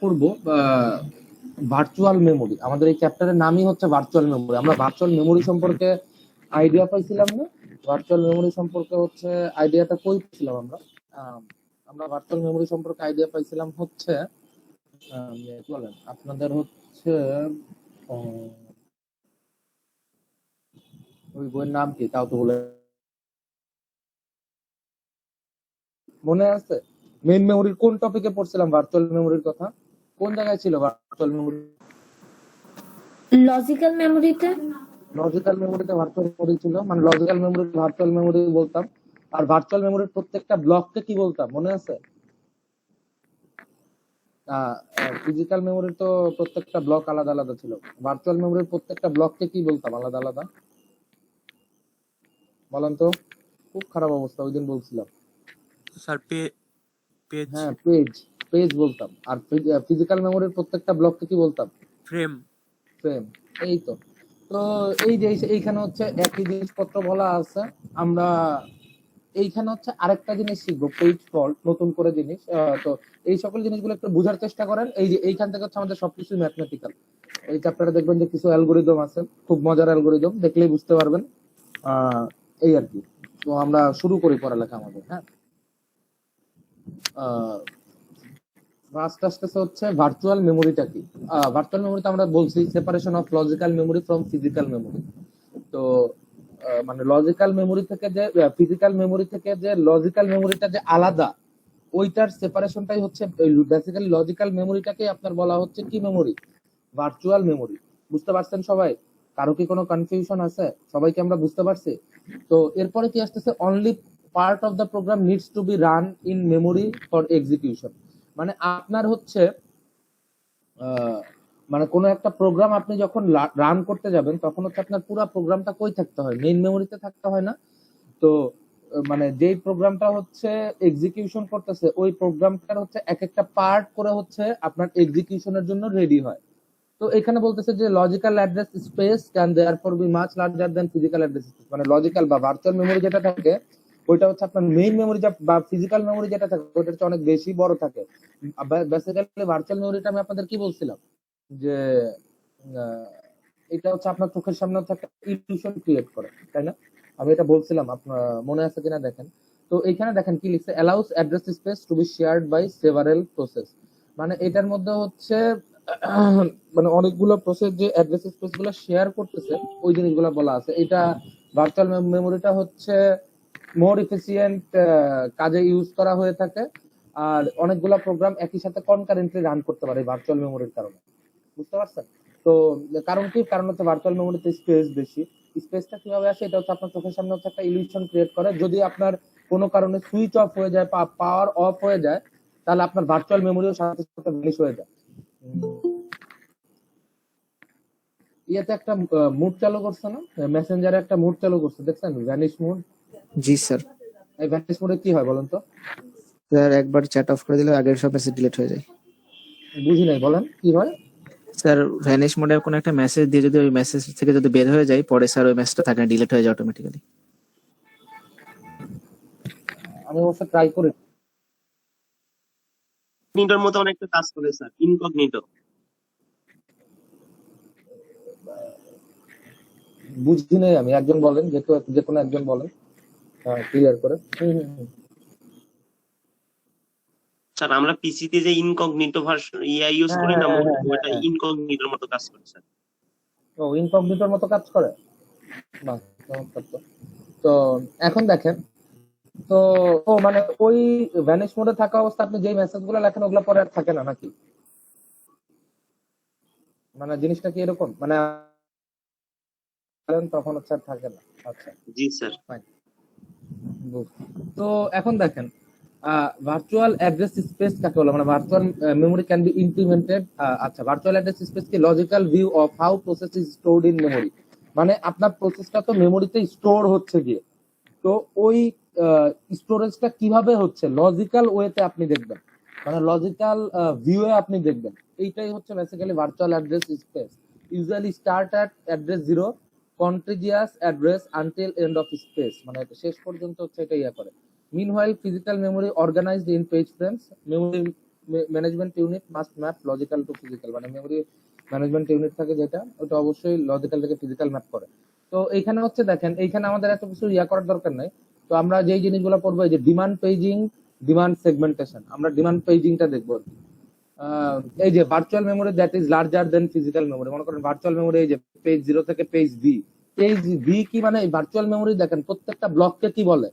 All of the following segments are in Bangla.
করব ভার্চুয়াল মেমোরি। আমাদের এই চ্যাপ্টারের নামই হচ্ছে ভার্চুয়াল মেমোরি। আমরা ভার্চুয়াল মেমোরি সম্পর্কে আইডিয়া পাইছিলাম না? ভার্চুয়াল মেমোরি সম্পর্কে হচ্ছে আইডিয়াটা কই পেয়েছিলাম আমরা? আমরা ভার্চুয়াল মেমোরি সম্পর্কে আইডিয়া পাইছিলাম হচ্ছে বলেন আপনাদের হচ্ছে ওই বইয়ের নাম কি তাও তো বলে মনে আছে? মেইন মেমোরির কোন টপিকে পড়ছিলাম ভার্চুয়াল মেমোরির কথা? কোন জায়গায় ছিল ভার্চুয়াল মেমোরি? লজিক্যাল মেমোরিতে। লজিক্যাল মেমোরিতে ভার্চুয়াল মেমোরি ছিল, মানে লজিক্যাল মেমোরি ভার্চুয়াল মেমোরি বলতাম। আর ভার্চুয়াল মেমোরির প্রত্যেকটা ব্লককে কি বলতাম মনে আছে? ফিজিক্যাল মেমোরির তো প্রত্যেকটা ব্লক আলাদা আলাদা ছিল, ভার্চুয়াল মেমোরির প্রত্যেকটা ব্লককে কি বলতাম আলাদা আলাদা? বলেন তো। খুব খারাপ অবস্থা, ওই দিন বলছিলাম। Sir page. হ্যাঁ, পেজ পেজ বলতাম। আর ফিজিক্যাল মেমোরির প্রত্যেকটা ব্লককে কি বলতাম? ফ্রেম। ফ্রেম। এই তো। তো এই যে এইখানে হচ্ছে একই জিনিসপত্র বলা আছে। আমরা এইখানে হচ্ছে আরেকটা জিনিস শিখবো, পেজ ফল্ট, নতুন করে জিনিস। তো এই সকল জিনিসগুলো একটু বোঝার চেষ্টা করেন। এই যে এইখান থেকে হচ্ছে আমাদের সবকিছু ম্যাথমেটিক্যাল। এই চ্যাপ্টারে দেখবেন যে কিছু অ্যালগোরিদম আছে, খুব মজার অ্যালগোরিদম, দেখলেই বুঝতে পারবেন। এই আর কি। তো আমরা শুরু করি পড়ালেখা আমাদের। হ্যাঁ, ফার্স্ট আসতেছে হচ্ছে ভার্চুয়াল মেমোরিটা কি। ভার্চুয়াল মেমোরিতে আমরা বলছি separation of logical memory from physical memory. তো মানে লজিক্যাল মেমোরি থেকে যে ফিজিক্যাল মেমোরি থেকে যে লজিক্যাল মেমোরিটা যে আলাদা, ওইটার সেপারেশনটাই হচ্ছে বেসিক্যালি লজিক্যাল মেমোরিটাকে আপনার বলা হচ্ছে কি মেমোরি? Virtual memory. বুঝতে পারছেন সবাই? কারো কি কোনো কনফিউশন আছে? সবাইকে আমরা বুঝতে পারছি? তো এরপরে কি আসতেছে, only part of the program needs to be run in memory for execution. মানে আপনার হচ্ছে মানে কোনো একটা প্রোগ্রাম আপনি যখন রান করতে যাবেন তখন হচ্ছে আপনার পুরো প্রোগ্রামটা কই থাকতে হয়? মেইন মেমোরিতে থাকতে হয় না? তো মানে যেই প্রোগ্রামটা হচ্ছে এক্সিকিউশন করতেছে ওই প্রোগ্রামটার হচ্ছে এক একটা পার্ট করে হচ্ছে আপনার এক্সিকিউশনের জন্য রেডি হয়। তো এখানে বলতেছে যে logical address space can therefore B much larger than physical address space. মানে লজিক্যাল বা ভার্চুয়াল মেমোরি যেটা থাকে ওইটা হচ্ছে আপনার মেইন মেমোরি বা ফিজিক্যাল মেমোরি যেটা থাকে ওইটার চেয়ে অনেক বেশি বড় থাকে। বেসিক্যালি ভার্চুয়াল মেমোরিটা আমি আপনাদের কি বলছিলাম যে এটা হচ্ছে আপনার চোখের সামনে হচ্ছে একটা ইলিউশন ক্রিয়েট করে, তাই না? আমি এটা বলছিলাম, আপনার মনে আছে কিনা দেখেন। তো এইখানে দেখেন কি লিখছে, allows address space to be shared by several process. মানে এটার মধ্যে হচ্ছে মানে অনেকগুলো প্রসেস যে অ্যাড্রেস স্পেস গুলো শেয়ার করতেছে ওই জিনিসগুলো বলা আছে। এটা ভার্চুয়াল মেমোরিটা হচ্ছে মোর এফিসিয়েন্ট কাজে ইউজ করা হয়ে থাকে। আর অনেকগুলো প্রোগ্রাম একই সাথে কনকারেন্টলি রান করতে পারে ভার্চুয়াল মেমোরির কারণে। বুঝতে পারছেন? তো কারণ কি? কারণ হচ্ছে ভার্চুয়াল মেমোরিতে স্পেস বেশি। স্পেসটা কিভাবে আসে? এটা হচ্ছে আপনার চোখের সামনে হচ্ছে একটা ইলিউশন ক্রিয়েট করে। যদি আপনার কোনো কারণে সুইচ অফ হয়ে যায় বা পাওয়ার অফ হয়ে যায় তাহলে আপনার ভার্চুয়াল মেমোরিও সাথে সাথে ভ্যানিশ হয়ে যায়। ইয়েতে একটা মুড চালু করছে না, মেসেঞ্জারে একটা মুড চালু করছে, দেখছেন? Vanish mode. জি স্যার। এই ভ্যানিশ মুডে কি হয় বলেন তো? স্যার একবার চ্যাট অফ করে দিলে আগের সব মেসেজ ডিলিট হয়ে যায়। বুঝি নাই, বলেন কি হয়? স্যার ভ্যানিশ মোডে কোনো একটা মেসেজ দিয়ে যদি ওই মেসেজ থেকে যদি বের হয়ে যায় পরে স্যার ওই মেসেজটা থাকে না, ডিলিট হয়ে যায় অটোমেটিক্যালি। আমি অবশ্য ট্রাই করি। ইনকগনিটোর মতো অনেকটা কাজ করে স্যার, ইনকগনিটো। বুঝি নাই আমি, একজন বলেন, যে কোনো একজন বলেন ক্লিয়ার করে। স্যার আমরা পিসিতে যে ইনকগনিটো ভার্সন ইউজ করি না, ওটা ইনকগনিটোর মতো কাজ করে স্যার। ও ইনকগনিটোর মতো কাজ করে। বাহ, চমৎকার তো। তো এখন দেখেন, তো ও মানে ওই ভ্যানিশ মোডে থাকা অবস্থা আপনি যেই মেসেজগুলো লেখেন ওগুলো পরে আর থাকে না নাকি? মানে জিনিসটা কি এরকম? মানে তখন হচ্ছে আর থাকে না। আচ্ছা জি স্যার। তো এখন দেখেন, ভার্চুয়াল অ্যাড্রেস স্পেস কাকে বলে? মানে virtual memory can be implemented. আচ্ছা, ভার্চুয়াল অ্যাড্রেস স্পেস কি? Logical view of how process is stored in memory. মানে আপনার প্রসেসটা তো মেমোরিতে স্টোর হচ্ছে গিয়ে, তো ওই স্টোরেজটা কিভাবে হচ্ছে লজিক্যাল ওয়েতে আপনি দেখবেন, মানে লজিক্যাল ভিউয়ে আপনি দেখবেন। এইটাই হচ্ছে basically virtual address space. Usually start at address 0, contiguous address until end of space, মানে শেষ পর্যন্ত হচ্ছে এটা ইয়া করে। Meanwhile, physical memory organized in page frames. Management unit must map logical to physical, মানে মেমোরি ম্যানেজমেন্ট ইউনিট থাকে যেটা, ওটা অবশ্যই লজিক্যাল থেকে ফিজিক্যাল ম্যাপ করে। তো এইখানে হচ্ছে দেখেন, এইখানে আমাদের এত কিছু করার দরকার নাই। তো আমরা যেই জিনিসগুলো পড়বো, এই যে ডিমান্ড পেজিং, ডিমান্ড সেগমেন্টেশন, আমরা ডিমান্ড পেজিংটা দেখবো আর কি। এই যে virtual memory that is larger then physical memory, মনে করেন ভার্চুয়াল মেমোরি এই যে পেজ 0 থেকে পেজ ভি। পেজ ভি কি মানে এই ভার্চুয়াল মেমোরি দেখেন প্রত্যেকটা ব্লককে কি বলে,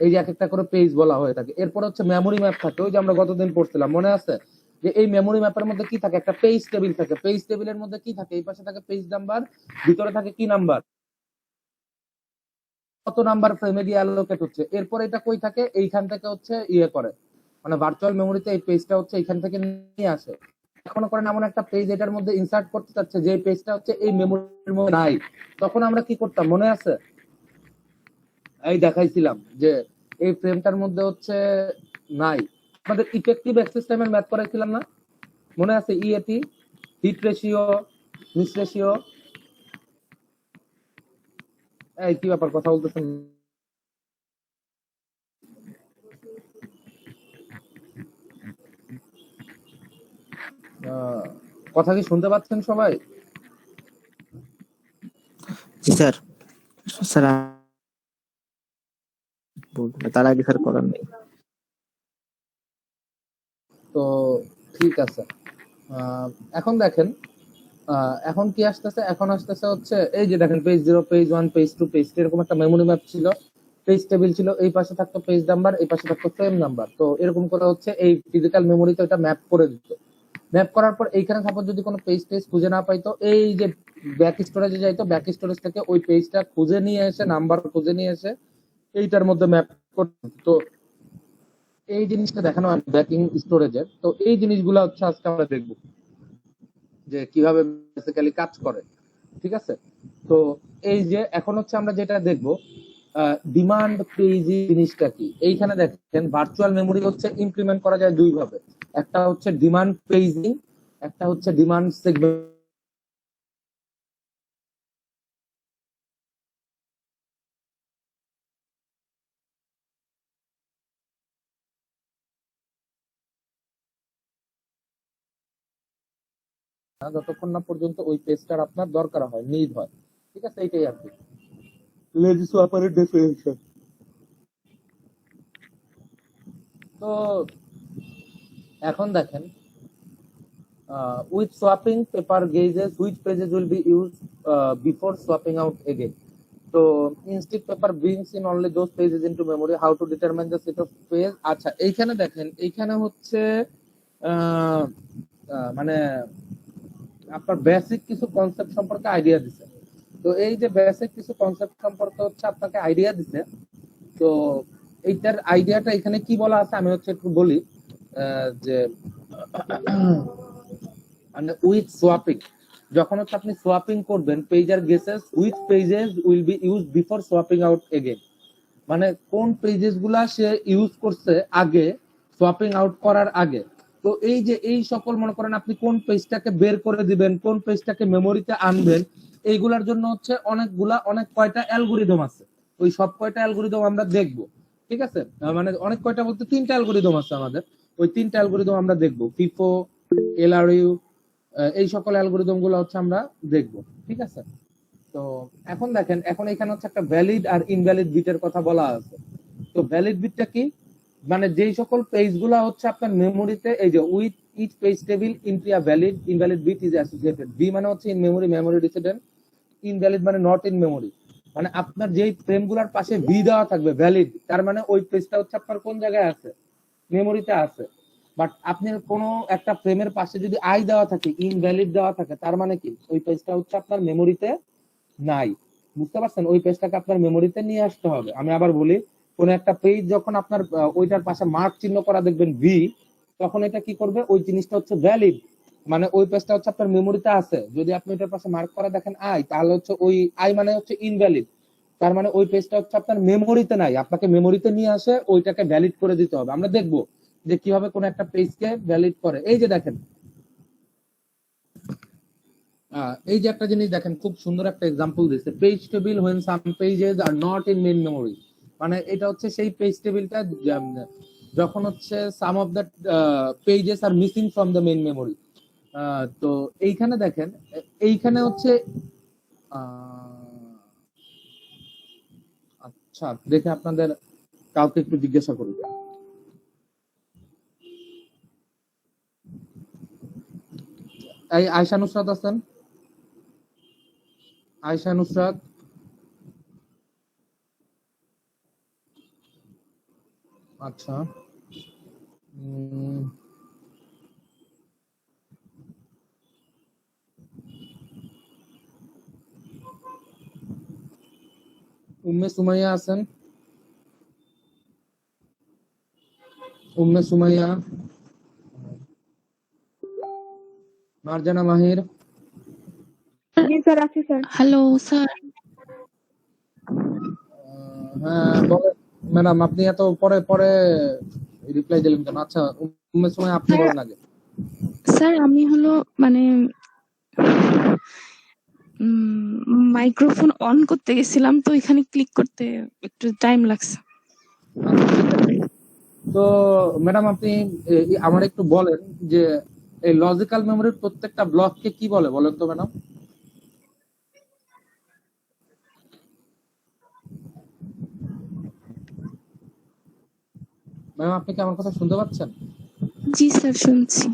এই যে এক একটা করে পেজ বলা হয়ে থাকে। এরপর হচ্ছে মেমোরি ম্যাপ থাকে, ওই যে আমরা গতদিন পড়ছিলাম মনে আছে, যে এই মেমোরি ম্যাপের মধ্যে কি থাকে, একটা পেজ টেবিল থাকে, পেজ টেবিলের মধ্যে কি থাকে, এই পাশে থাকে পেজ নাম্বার, ভিতরে থাকে কি নাম্বার, কত নাম্বার ফ্রেমে দিয়ে অ্যালোকেট হচ্ছে। এরপর এটা কই থাকে, এইখান থেকে হচ্ছে করে, মানে ভার্চুয়াল মেমোরিতে এই পেজটা হচ্ছে এইখান থেকে নিয়ে আসে। এখন করেন এমন একটা পেজ এটার মধ্যে ইনসার্ট করতে চাচ্ছে যে পেজটা হচ্ছে এই মেমোরির মধ্যে নাই, তখন আমরা কি করতাম মনে আছে, এই দেখাইছিলাম যে এই ফ্রেমটার মধ্যে হচ্ছে নাই, আমাদের ইফেক্টিভ অ্যাক্সেস টাইমের ম্যাথ করাইছিলাম না, মনে আছে, EAT, hit ratio, miss ratio. এই কি ব্যাপার, কথা বলতেছেন? কথা কি শুনতে পাচ্ছেন সবাই? জি স্যার। স্যার তার আগে স্যার করার নেই। তো ঠিক আছে, এখন দেখেন, এখন কি আসতেছে, এখন আসতেছে হচ্ছে এই যে দেখেন পেজ 0, পেজ 1, পেজ 2, পেজ 3, এরকম একটা মেমোরি ম্যাপ ছিল, পেজ টেবিল ছিল, এই পাশে থাকতো পেজ নাম্বার, এই পাশে থাকতো ফ্রেম নাম্বার। তো এরকম করে হচ্ছে এই ফিজিক্যাল মেমোরিতে এটা ম্যাপ করে দিত। ম্যাপ করার পর এইখানে সাপোজ যদি কোনো পেজ টেজ খুঁজে না পাইতো, এই যে ব্যাক স্টোরেজে যাইতো, ব্যাক স্টোরেজ থেকে ওই পেজটা খুঁজে নিয়ে এসে, নাম্বার খুঁজে নিয়ে এসে এইটার মধ্যে ম্যাপ করতো। তো এই জিনিসটা দেখানো হয় ব্যাকিং স্টোরেজের। তো এই জিনিসগুলো হচ্ছে আজকে আমরা দেখবো যে কিভাবে বেসিক্যালি কাজ করে, ঠিক আছে? তো এই যে এখন হচ্ছে আমরা যেটা দেখবো, ডিমান্ড পেজিং জিনিসটা কি। এইখানে দেখেন ভার্চুয়াল মেমোরি হচ্ছে ইমপ্লিমেন্ট করা যায় দুই ভাবে, একটা হচ্ছে ডিমান্ড পেজিং, একটা হচ্ছে ডিমান্ড সেগমেন্ট। যতক্ষণ না পর্যন্ত ওই পেজটার আপনার দরকার হয়, নিড হয়, ঠিক আছে? এইটাই আর কি লেজি সোয়াপারের ডেফিনেশন। তো এখন দেখেন, with swapping paper gauges, which pages will be used before swapping out again? So instead paper brings in only those pages into memory. How to determine the set of page? আচ্ছা, এইখানে দেখেন, এইখানে হচ্ছে মানে আপনার বেসিক কিছু কনসেপ্ট সম্পর্কে আইডিয়া দিছে। তো এই যে বেসিক কিছু কনসেপ্ট সম্পর্কে হচ্ছে আপনাকে আইডিয়া দিছে, তো এইটার আইডিয়াটা এখানে কি বলা আছে আমি হচ্ছে একটু বলি, যে মানে উইথ সোয়াপিং, যখন হচ্ছে আপনি সোয়াপিং করবেন, pager guesses with pages will be use before swapping out again, মানে কোন পেজেস গুলা সে ইউজ করছে আগে, সোয়াপিং আউট করার আগে। তো এই যে এই সকল মনে করেন আপনি কোন পেজটাকে বের করে দিবেন, কোন পেজটাকে মেমোরিতে আনবেন, এইগুলার জন্য হচ্ছে অনেক কয়টা অ্যালগোরিদম আছে। ওই সব কয়টা অ্যালগোরিদম আমরা দেখবো, ঠিক আছে? মানে অনেক কয়টা বলতে 3টা অ্যালগোরিদম আছে আমাদের, ওই 3টা অ্যালগোরিদম আমরা দেখবো, ফিফো, এলআরইউ, এই সকল অ্যালগোরিদম গুলো হচ্ছে আমরা দেখবো, ঠিক আছে? তো এখন দেখেন, এখন এখানে হচ্ছে একটা ভ্যালিড আর ইনভ্যালিড বিটের কথা বলা আছে। তো ভ্যালিড বিটটা কি, মানে যেই সকল পেজ গুলা হচ্ছে আপনার মেমোরিতে, এই যে with each page table into a valid invalid bit is associated. V মানে হচ্ছে in memory, memory resident, invalid মানে নট ইন মেমোরি, মানে আপনার যেই ফ্রেম গুলার পাশে ভি দেওয়া থাকবে ভ্যালিড, তার মানে ওই পেজটা হচ্ছে আপনার কোন জায়গায় আছে, মেমোরিতে আছে। বাট আপনার কোনো একটা ফ্রেমের পাশে যদি আই দেওয়া থাকে, ইনভ্যালিড দেওয়া থাকে, তার মানে কি ওই পেজটা হচ্ছে আপনার মেমোরিতে নাই। বুঝতে পারছেন? ওই পেজটাকে আপনার মেমোরিতে নিয়ে আসতে হবে। আমি আবার বলি, কোন একটা পেজ যখন আপনার ওইটার পাশে মার্ক চিহ্ন করা দেখবেন ভি, তখন এটা কি করবে, ওই জিনিসটা হচ্ছে ভ্যালিড, মানে ওই পেজটা হচ্ছে আপনার মেমোরিতে আছে। যদি আপনি ওইটার পাশে মার্ক করা দেখেন আই, তাহলে হচ্ছে ওই আই মানে হচ্ছে ইনভ্যালিড, তার মানে ওই পেজটা হচ্ছে আপনার মেমোরিতে নাই, আপনাকে মেমোরিতে নিয়ে আসে ওইটাকে ভ্যালিড করে দিতে হবে। আমরা দেখবো যে কিভাবে কোন একটা পেজকে ভ্যালিড করে। এই যে দেখেন, এই যে একটা জিনিস দেখেন, খুব সুন্দর একটা এক্সাম্পল দিচ্ছে, page table when some pages are not in main memory, মানে এটা হচ্ছে সেই পেজ টেবিলটা যখন হচ্ছে some of the pages are missing from the main memory. তো এইখানে দেখেন, এইখানে হচ্ছে আচ্ছা দেখে আপনাদের কাউকে একটু জিজ্ঞাসা করি। এই আয়শা নুসরাত আছেন? আয়শা নুসরাত, আচ্ছা। উম্মে সুমাইয়া আছেন? উম্মে সুমাইয়া, মারজানা মাহির, জি স্যার, আছি স্যার। Hello sir. হ্যাঁ বলেন ম্যাডাম, আপনি এত পরে পরে রিপ্লাই দিলেন কেন? আচ্ছা উম্মে সুমাইয়া আপনি বলেন আগে। স্যার আমি হলো মানে মাইক্রোফোন অন করতে গেছিলাম, তো এখানে ক্লিক করতে একটু টাইম লাগছে। তো ম্যাডাম আপনি আমার একটু বলেন যে এই লজিক্যাল মেমোরির প্রত্যেকটা ব্লককে কি বলে বলেন তো ম্যাডাম? ম্যাডাম আপনি কি আমার কথা শুনতে পাচ্ছেন? জি স্যার, শুনছি।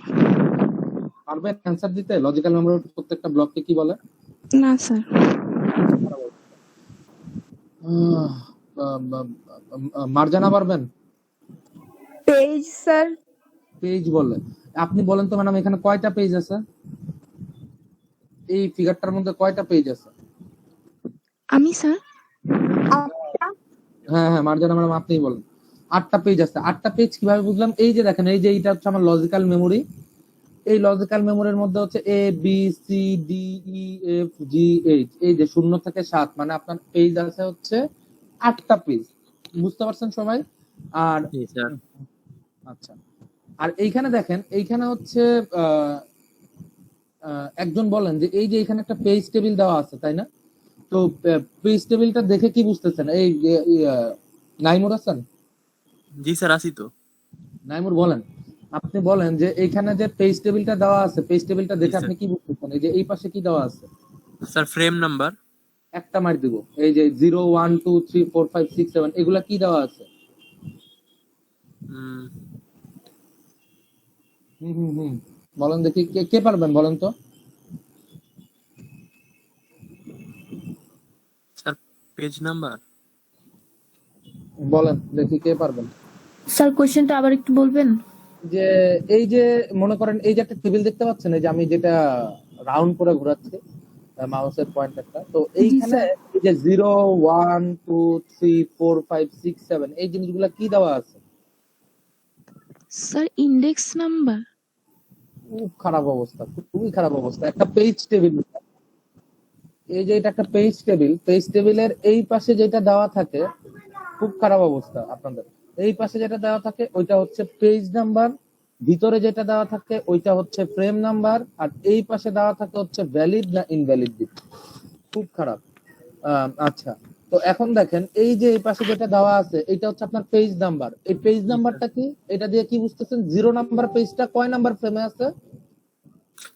পারবেন অ্যান্সার দিতে? লজিক্যাল মেমোরির প্রত্যেকটা ব্লককে কি বলে? না স্যার। মার্জানা পারবেন? Page sir. পেজ বলে। আপনি বলেন তো ম্যাডাম এখানে কয়টা পেজ আছে? এই ফিগারটার মধ্যে কয়টা পেজ আছে? আমি স্যার হ্যাঁ হ্যাঁ মার্জানা ম্যাডাম আপনিই বলেন। 8টা পেজ আছে। 8টা পেজ কিভাবে বুঝলাম? এই যে দেখেন, এই যে এইটা হচ্ছে আমার লজিক্যাল মেমোরি। এই লজিক্যাল মেমোরির মধ্যে হচ্ছে A B C D E F G H, এই যে 0 থেকে 7, মানে আপনার পেজ আছে হচ্ছে 8টা পেজ। বুঝতে পারছেন সবাই? আর আচ্ছা, আর এইখানে দেখেন, এইখানে হচ্ছে একজন বলেন যে এই যে এখানে একটা পেজ টেবিল দেওয়া আছে, তাই না? তো পেজ টেবিলটা দেখে কি বুঝতেছেন? এই নাইমুর আছেন? জি স্যার, আছি তো। নাইমুর বলেন, আপনি বলেন যে এইখানে যে পেজ টেবিলটা দেওয়া আছে, পেজ টেবিলটা দেখে স্যার। আপনি কি বুঝতেছেন? এই যে এই পাশে কি দেওয়া আছে? Sir frame number. একটা মার দিব। এই যে 0 1 2 3 4 5 6 7 এগুলা কি দেওয়া আছে? বলেন দেখি, কে কে পারবেন বলেন তো? Sir page number. বলেন দেখি কে পারবেন? স্যার কোশ্চেনটা আবার একটু বলবেন? যে এই যে মনে করেন এই যে একটা টেবিল দেখতে পাচ্ছেন, এই যে আমি যেটা রাউন্ড করে ঘোরাচ্ছি মাউসের পয়েন্টারটা, তো এইখানে এই যে 0 1 2 3 4 5 6 7 এই জিনিসগুলা কি দেওয়া আছে? Sir index number. খুব খারাপ অবস্থা, খুবই খারাপ অবস্থা। একটা পেজ টেবিল, এই যে এটা একটা পেজ টেবিল, পেজ টেবিলের এই পাশে যেটা দেওয়া থাকে, খুব খারাপ অবস্থা আপনাদের। এই পাশে যেটা দেওয়া থাকে ওইটা হচ্ছে পেজ নাম্বার, ভিতরে যেটা দেওয়া থাকে ওইটা হচ্ছে ফ্রেম নাম্বার, আর এই পাশে দেওয়া থাকে হচ্ছে ভ্যালিড না ইনভ্যালিড দিক। খুব খারাপ। আচ্ছা, তো এখন দেখেন এই যে এই পাশে যেটা দেওয়া আছে এটা হচ্ছে আপনার পেজ নাম্বার। এই পেজ নাম্বারটা কি? এটা দিয়ে কি বুঝতেছেন? 0 নাম্বার পেজটা কয় নাম্বার ফ্রেমে আছে?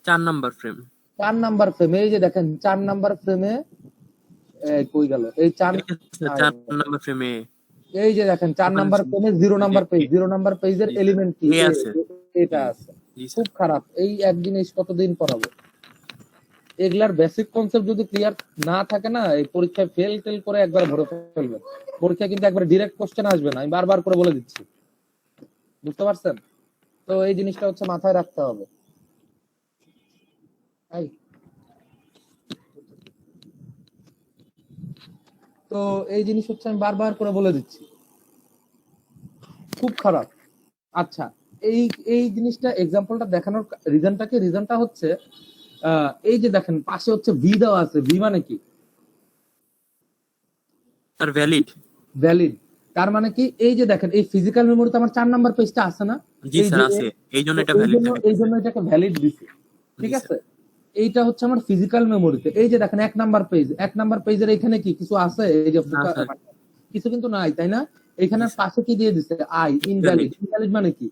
4 নাম্বার ফ্রেম। 4 নাম্বার ফ্রেমে। এই যে দেখেন 4 নাম্বার ফ্রেমে, কই গেল এই 4 নাম্বার ফ্রেমে। এই যে দেখেন 4 নাম্বার ফ্রেমে 0 নাম্বার পেজ, 0 নাম্বার পেজের এলিমেন্ট কি? এটা আছে। খুব খারাপ। এই এক জিনিস কতদিন পড়াবো? এগুলার বেসিক কনসেপ্ট যদি ক্লিয়ার না থাকে না, এই পরীক্ষায় ফেল টেল করে একবার ভরে ফেলবেন। পরীক্ষা কিন্তু একবার ডাইরেক্ট কোশ্চেন আসবে না, আমি বারবার করে বলে দিচ্ছি। বুঝতে পারছেন? তো এই জিনিসটা হচ্ছে মাথায় রাখতে হবে। তো এই জিনিস হচ্ছে আমি বারবার করে বলে দিচ্ছি, খুব খারাপ। আচ্ছা, এই এই জিনিসটা এক্সাম্পলটা দেখানোর রিজনটা কি? রিজনটা হচ্ছে এই যে দেখেন পাশে হচ্ছে ভি দেওয়া আছে। ভি মানে কি? Sir valid. ভ্যালিড তার মানে কি? এই যে দেখেন এই ফিজিক্যাল মেমোরিতে আমার 4 নাম্বার পেজটা আছে না? জি স্যার আছে, এইজন্য এটা ভ্যালিড। এইজন্য এটাকে ভ্যালিড দিছি, ঠিক আছে? এইটা হচ্ছে আমার ফিজিক্যাল মেমোরিতে। এই যে দেখেন 1 নাম্বার পেজ, 1 নাম্বার পেজের এখানে কি কিছু আছে? এই যে কিছু কিন্তু নাই, তাই না? এখানে জি, স্যার। পাশে কি দিয়ে দিছে আই ইনভ্যালিড। ইনভ্যালিড মানে কি,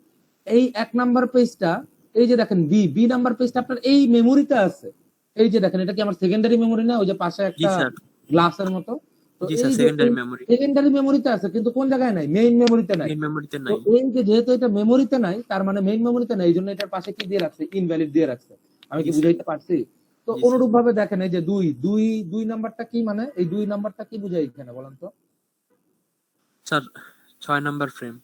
এই 1 নাম্বার পেজটা, এই যে দেখেন বি নাম্বার পেজটা আপনার এই মেমোরিতে আছে। এই যে দেখেন এটা কি আমার সেকেন্ডারি মেমোরি না, ওই যে পাশে জি একটা স্যার, গ্লাসের মতো। তো জি এই স্যার, যে সেকেন্ডারি মেমোরি। সেকেন্ডারি মেমোরিতে আছে কিন্তু কোন জায়গায় নাই, মেইন মেমোরিতে নাই। মেইন মেমোরিতে তো নাই। এই যে যেহেতু এটা মেমোরিতে নাই, তার মানে মেইন মেমোরিতে নাই, এই জন্য এটার পাশে কি দিয়ে রাখছে, ইনভ্যালিড দিয়ে রাখছে। আমি কি জি স্যার, বুঝাইতে পারছি? তো জি স্যার। অনুরূপ ভাবে দেখেন এই যে দুই নাম্বারটা কি, মানে এই 2 নাম্বারটা কি বুঝাই এখানে বলেন তো? Sir 6 number frame.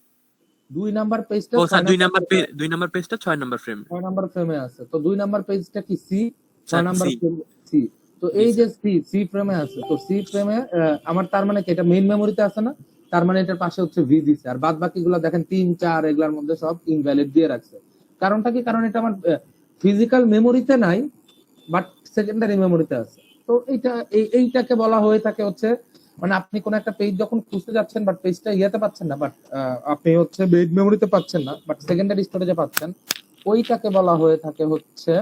2 নাম্বার পেজটা ও 6 স্যার, নাম্বার 2 নাম্বার পেজটা 6 নাম্বার ফ্রেম। 6 নাম্বার ফ্রেমে আছে। তো 2 নাম্বার পেজটা কি C, 6 sir number C. Frame C. তো জি এই যে স্যার, সি ফ্রেমে আছে, তো সি ফ্রেমে আমার তার মানে কি এটা মেইন মেমোরিতে আছে না, তার মানে এটার পাশে হচ্ছে ভি দিছে, আর বাদ বাকিগুলো দেখেন 3 4 এগুলোর মধ্যে সব ইনভ্যালিড দিয়ে রাখছে। কারণটা কি, কারণ এটা আমার ফিজিক্যাল মেমোরিতে নাই, বাট সেকেন্ডারি মেমোরিতে আছে। তো এইটাকে বলা হয়ে থাকে হচ্ছে, মানে আপনি কোন একটা পেজ যখন খুঁজতে যাচ্ছেন, বাট পেজটা ইয়েতে পাচ্ছেন না, বাট আপনি হচ্ছে মেইন মেমোরিতে পাচ্ছেন না, বাট সেকেন্ডারি স্টোরেজে পাচ্ছেন, ওইটাকে বলা হয়ে থাকে হচ্ছে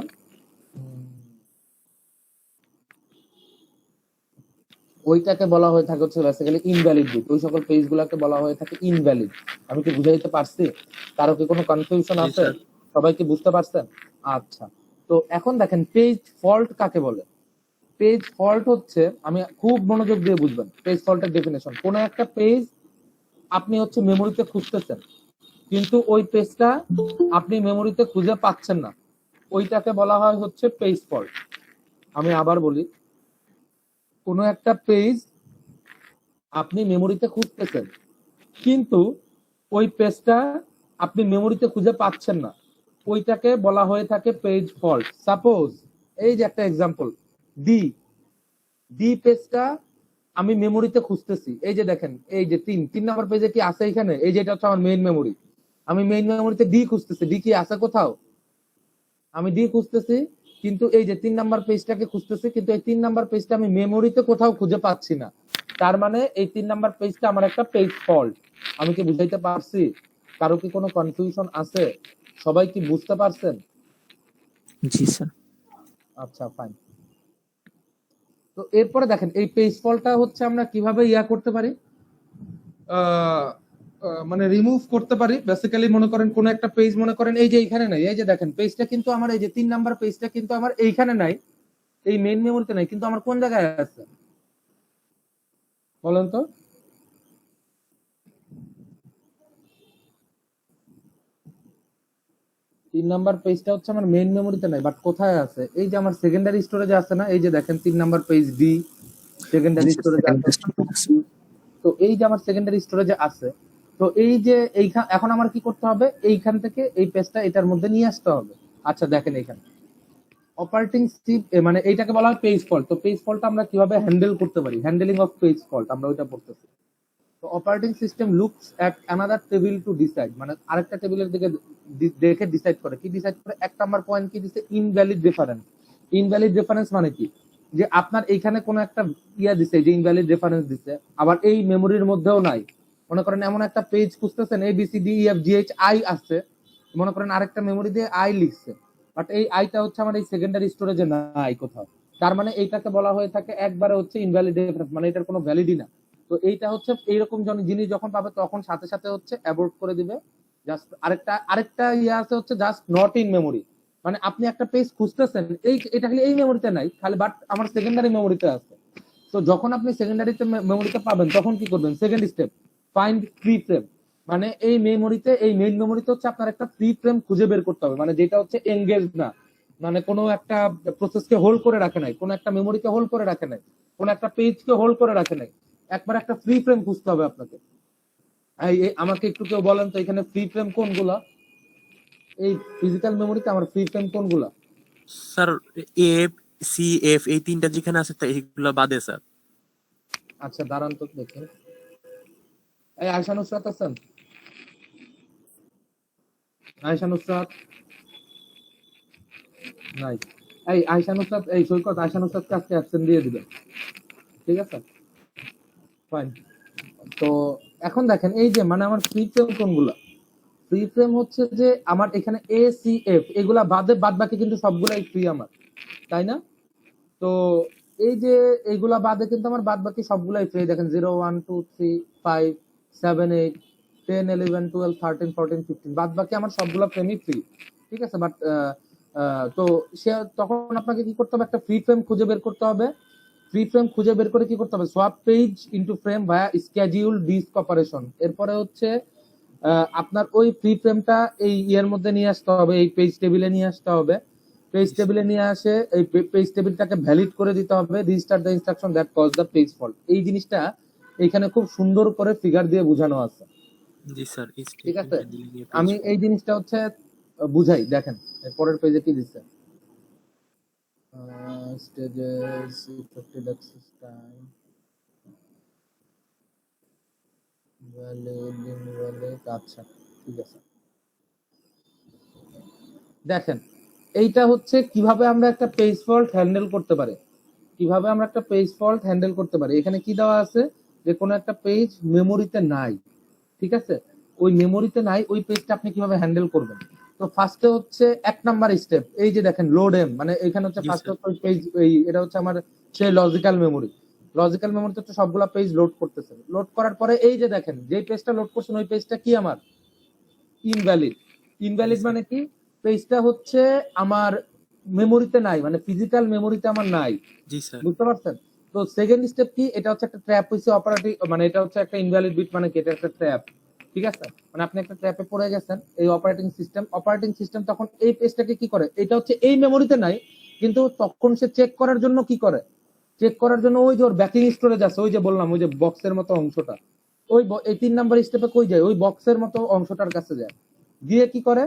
বেসিক্যালি ইনভ্যালিড বিট। ওই সকল পেজ গুলাকে বলা হয়ে থাকে ইনভ্যালিড। আমি কি বুঝাইতে পারছি? কারো কি কোনো কনফিউশন জি আছে? স্যার। সবাই কি বুঝতে পারছেন? আচ্ছা, তো এখন দেখেন পেজ ফল্ট কাকে বলে। পেজ ফল্ট হচ্ছে, আমি খুব মনোযোগ দিয়ে বুঝবেন পেজ ফল্টের ডেফিনেশন। কোন একটা পেজ আপনি হচ্ছে মেমোরিতে খুঁজতেছেন, কিন্তু ওই পেজটা আপনি মেমোরিতে খুঁজে পাচ্ছেন না, ওইটাকে বলা হয় হচ্ছে পেজ ফল্ট। আমি আবার বলি, কোন একটা পেজ আপনি মেমোরিতে খুঁজতেছেন, কিন্তু ওই পেজটা আপনি মেমোরিতে খুঁজে পাচ্ছেন না, ওইটাকে বলা হয়ে থাকে পেজ ফল্ট। সাপোজ এই যে একটা এক্সাম্পল, ডি ডি পেজটা আমি মেমোরিতে খুঁজতেছি, এই যে দেখেন এই যে তিন নাম্বার পেজে কি আছে এখানে, এই যে এটা হচ্ছে আমার মেইন মেমোরি, আমি মেইন মেমোরিতে ডি খুঁজতেছি, ডি কি আছে কোথাও, আমি ডি খুঁজতেছি, কিন্তু এই যে 3 নাম্বার পেজটাকে খুঁজতেছি, কিন্তু এই 3 নাম্বার পেজটা আমি মেমোরিতে কোথাও খুঁজে পাচ্ছি না, তার মানে এই 3 নাম্বার পেজটা আমার একটা পেজ ফল্ট। আমি কি বুঝাইতে পারছি? কারো কি কোনো কনফিউশন আছে? সবাই কি বুঝতে পারছেন? জি স্যার। আচ্ছা ফাইন। তো এরপরে দেখেন এই পেজ ফল্টটা হচ্ছে আমরা কিভাবে করতে পারি, মানে রিমুভ করতে পারি। বেসিক্যালি মনে করেন কোন একটা পেজ, মনে করেন এই যে এইখানে নাই, এই যে দেখেন পেজটা কিন্তু আমার এই যে 3 নাম্বার পেজটা কিন্তু আমার এইখানে নাই, এই মেইন মেমোরিতে নাই, কিন্তু আমার কোন জায়গায় আছে বলেন তো? তিন নাম্বার পেজটা হচ্ছে আমার মেইন মেমোরিতে নাই, বাট কোথায় আছে, এই যে আমার সেকেন্ডারি স্টোরেজে আছে না, এই যে দেখেন 3 নাম্বার পেজ ডি সেকেন্ডারি স্টোরেজে আছে। তো এই যে আমার সেকেন্ডারি স্টোরেজে আছে, তো এই যে এইখান, এখন আমার কি করতে হবে, এইখান থেকে এই পেজটা এটার মধ্যে নিয়ে আসতে হবে। আচ্ছা দেখেন এখানে অপারেটিং মানে এইটাকে বলা হয় পেজ ফল্ট। তো পেজ ফল্ট আমরা কিভাবে হ্যান্ডেল করতে পারি, হ্যান্ডেলিং অফ পেজ ফল্ট আমরা ওইটা পড়তেছি। তো operating system looks at another table to decide, মানে আরেকটা টেবিলের দিকে দেখে ডিসাইড করে। কি ডিসাইড করে? 1 নাম্বার পয়েন্ট কি দিছে, ইনভ্যালিড রেফারেন্স। ইনভ্যালিড রেফারেন্স মানে কি, যে আপনার এইখানে কোনো একটা দিছে, যে ইনভ্যালিড রেফারেন্স দিছে, আবার এই মেমোরির মধ্যেও নাই। মনে করেন এমন একটা পেজ খুঁজতেছেন, A B C D E F G H I আছে, মনে করেন আরেকটা মেমোরি দিয়ে আই লিখছে, বাট এই আইটা হচ্ছে আমার এই সেকেন্ডারি স্টোরেজে নাই কোথাও, তার মানে এইটাকে বলা হয়ে থাকে একবারে হচ্ছে ইনভ্যালিড রেফারেন্স, মানে এটার কোনো ভ্যালিডই না। তো এইটা হচ্ছে এইরকম জিনিস যখন পাবে তখন সাথে সাথে হচ্ছে অ্যাবর্ট করে দিবে। জাস্ট আরেকটা আছে হচ্ছে জাস্ট নট ইন মেমোরি, মানে আপনি একটা পেজ খুঁজতেছেন, এটা খালি এই মেমোরিতে নাই খালি, বাট আমার সেকেন্ডারি মেমোরিতে আছে। তো যখন আপনি সেকেন্ডারিতে মেমোরিতে পাবেন তখন কি করবেন, second step, find free frame. মানে এই মেমোরিতে, এই মেইন মেমোরিতে হচ্ছে আপনার একটা ফ্রি ফ্রেম খুঁজে বের করতে হবে, মানে যেটা হচ্ছে এনগেজ না, মানে কোনো একটা প্রসেসকে হোল্ড করে রাখে নাই, কোনো একটা মেমোরিকে হোল্ড করে রাখে নাই, কোনো একটা পেজকে হোল্ড করে রাখে নাই, একবার একটা ফ্রি ফ্রেম খুঁজতে হবে আপনাকে। আমাকে একটু কেউ বলেন তো এখানে ফ্রি ফ্রেম কোনগুলা, এই ফিজিক্যাল মেমোরিতে আমার ফ্রি ফ্রেম কোনগুলা? স্যার এফ, সি, এফ এই তিনটা যেখানে আছে এইগুলো বাদে স্যার। আচ্ছা দাঁড়ান তো দেখি, এই আয়শা নুসরাত আছেন? আয়শা নুসরাত নাই। এই আয়শা নুসরাত, এই সৈকত, আয়শা নুসরাতকে আজকে অ্যাবসেন্ট দিয়ে দিবেন, ঠিক আছে? ফাইন। তো এখন দেখেন এই যে মানে আমার ফ্রি ফ্রেম কোনগুলা, ফ্রি ফ্রেম হচ্ছে যে আমার এখানে এ সি এফ এগুলা বাদে বাদ বাকি কিন্তু সবগুলাই ফ্রি আমার, তাই না? তো এই যে এইগুলা বাদে কিন্তু আমার বাদ বাকি সবগুলাই ফ্রি, দেখেন 0 1 2 3 5 7 8 10 11 12 13 14 15 বাদ বাকি আমার সবগুলো ফ্রেমই ফ্রি, ঠিক আছে। বাট তো সে তখন আপনাকে কি করতে হবে, একটা ফ্রি ফ্রেম খুঁজে বের করতে হবে। ফ্রি ফ্রেম খুঁজে বের করে কি করতে হবে, সোয়াপ পেজ ইনটু ফ্রেম ভায়া স্কেডিউল ডিস্ক অপারেশন। এরপরে হচ্ছে আপনার ওই ফ্রি ফ্রেমটা এই ইয়ের মধ্যে নিয়ে আসতে হবে, এই পেজ টেবিলে নিয়ে আসতে হবে। পেজ টেবিলে নিয়ে আসে এই পেজ টেবিলটাকে ভ্যালিড করে দিতে হবে, restart the instruction that cause the page fault. এই জিনিসটা এখানে খুব সুন্দর করে ফিগার দিয়ে বোঝানো আছে, জি স্যার। এই ঠিক আছে। স্টেটমেন্টটা দিলে গিয়ে আমি এই জিনিসটা হচ্ছে বুঝাই, দেখেন পরের পেজে কি দিচ্ছে, stages effective access time valid invalid. আচ্ছা ঠিক আছে, দেখেন এইটা হচ্ছে কিভাবে আমরা একটা পেজ ফল্ট হ্যান্ডেল করতে পারি, কিভাবে আমরা একটা পেজ ফল্ট হ্যান্ডেল করতে পারি। এখানে কি দেওয়া আছে যে কোনো একটা পেজ মেমোরিতে নাই, ঠিক আছে, ওই মেমোরিতে নাই, ওই পেজটা আপনি কিভাবে হ্যান্ডেল করবেন। তো ফার্স্টে হচ্ছে 1 নাম্বার স্টেপ, এই যে দেখেন লোড এম, মানে এখানে হচ্ছে জি, ফার্স্ট স্যার। হচ্ছে পেজ, এই এটা হচ্ছে আমার সেই লজিক্যাল মেমোরি। লজিক্যাল মেমোরিতে হচ্ছে সবগুলা পেজ লোড করতেছে। লোড করার পরে এই যে দেখেন যে পেজটা লোড করছেন ওই পেজটা কি আমার ইনভ্যালিড। ইনভ্যালিড মানে কি, পেজটা হচ্ছে আমার মেমোরিতে নাই, মানে ফিজিক্যাল মেমোরিতে আমার নাই, জি স্যার। বুঝতে পারছেন। তো সেকেন্ড স্টেপ কি, এটা হচ্ছে একটা ট্র্যাপ হইছে অপারেটিং, মানে এটা হচ্ছে একটা ইনভ্যালিড বিট, মানে কি এটা একটা ট্র্যাপ, ঠিক আছে। মানে আপনি একটা ট্র্যাপে পড়ে গেছেন, এই অপারেটিং সিস্টেম তখন এই পেজটাকে কি করে, এটা হচ্ছে এই মেমোরিতে নাই, কিন্তু তখন সে চেক করার জন্য কি করে, চেক করার জন্য ওই যে ওর ব্যাকিং স্টোরেজ আছে, ওই যে বললাম ওই যে বক্সের মতো অংশটা, ওই এই 3 নাম্বার স্টেপে কই যায়, ওই বক্সের মতো অংশটার কাছে যায়, গিয়ে কি করে,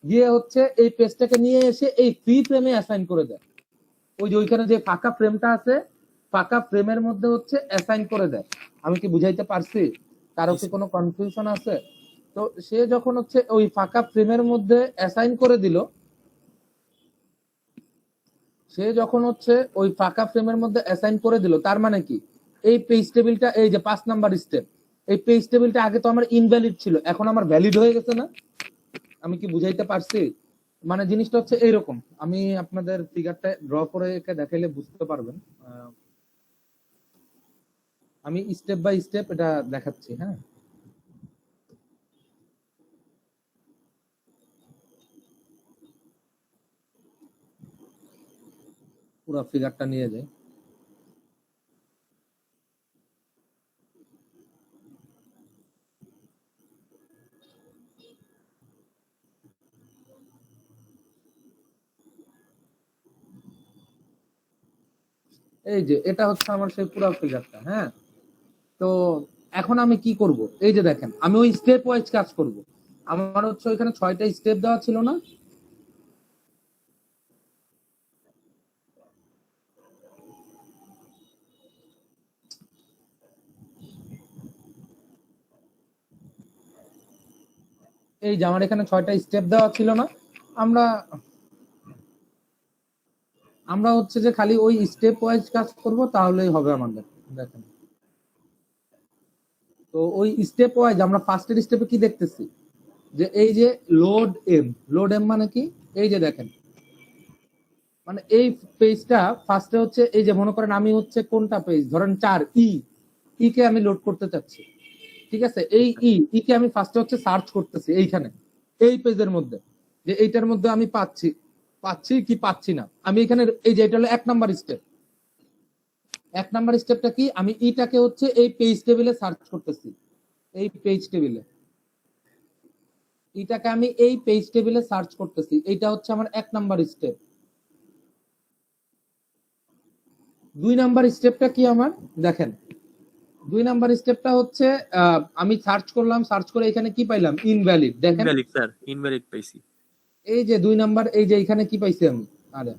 গিয়ে হচ্ছে এই পেজটাকে নিয়ে এসে এই ফ্রি ফ্রেমে অ্যাসাইন করে দেয়। ওই যে ওইখানে যে ফাঁকা ফ্রেমটা আছে, ফাঁকা ফ্রেমের মধ্যে হচ্ছে অ্যাসাইন করে দেয়। আমি কি বুঝাইতে পারছি, কারো কি কোনো কনফিউশন আছে? তো সে যখন হচ্ছে ওই ফাঁকা ফ্রেমের মধ্যে অ্যাসাইন করে দিল, সে যখন হচ্ছে ওই ফাঁকা ফ্রেমের মধ্যে অ্যাসাইন করে দিল, তার মানে কি এই পেজ টেবিলটা, এই যে 5 নাম্বার স্টেপ, এই পেজ টেবিলটা আগে তো আমার ইনভ্যালিড ছিল, এখন আমার ভ্যালিড হয়ে গেছে না। আমি কি বুঝাইতে পারছি? মানে জিনিসটা হচ্ছে এইরকম, আমি আপনাদের ফিগারটা ড্র করে একে দেখাইলে বুঝতে পারবেন। আমি স্টেপ বাই স্টেপ এটা দেখাচ্ছি, হ্যাঁ। পুরো ফিগারটা নিয়ে যাই। এই যে এটা হচ্ছে আমার সেই পুরো ফিগারটা, হ্যাঁ। তো এখন আমি কি করব, এই যে দেখেন আমি ওই স্টেপ ওয়াইজ কাজ করব। আমার হচ্ছে ওইখানে 6টা স্টেপ দেওয়া ছিল না, এই যে আমার এখানে 6টা স্টেপ দেওয়া ছিল না, আমরা আমরা হচ্ছে যে খালি ওই স্টেপ ওয়াইজ কাজ করব, তাহলেই হবে আমাদের। দেখেন তো ওই স্টেপ ওয়াইজ আমরা ফার্স্টের স্টেপে কি দেখতেছি, যে এই যে লোড এম, লোড এম মানে কি, এই যে দেখেন মানে এই পেজটা ফার্স্টে হচ্ছে, এই যে মনে করেন আমি হচ্ছে কোনটা পেজ ধরেন 4 ই কে আমি লোড করতে চাচ্ছি, ঠিক আছে। এই ই কে আমি ফার্স্টে হচ্ছে সার্চ করতেছি এইখানে এই পেজের মধ্যে, যে এইটার মধ্যে আমি পাচ্ছি কি পাচ্ছি না। আমি এখানে এই যে এটা হলো 1 নাম্বার স্টেপ। 1 নাম্বার স্টেপটা কি, আমি ইটাকে হচ্ছে এই পেজ টেবিলে সার্চ করতেছি, এই পেজ টেবিলে এটাকে আমি এই পেজ টেবিলে সার্চ করতেছি, এইটা হচ্ছে আমার 1 নাম্বার স্টেপ। 2 নাম্বার স্টেপটা কি আমার, দেখেন 2 নাম্বার স্টেপটা হচ্ছে আমি সার্চ করলাম, সার্চ করে এখানে কি পাইলাম, ইনভ্যালিড। দেখেন ইনভ্যালিড স্যার, ইনভ্যালিড পাইছি। এই যে 2 নাম্বার, এই যে এখানে কি পাইছি আমি, আরে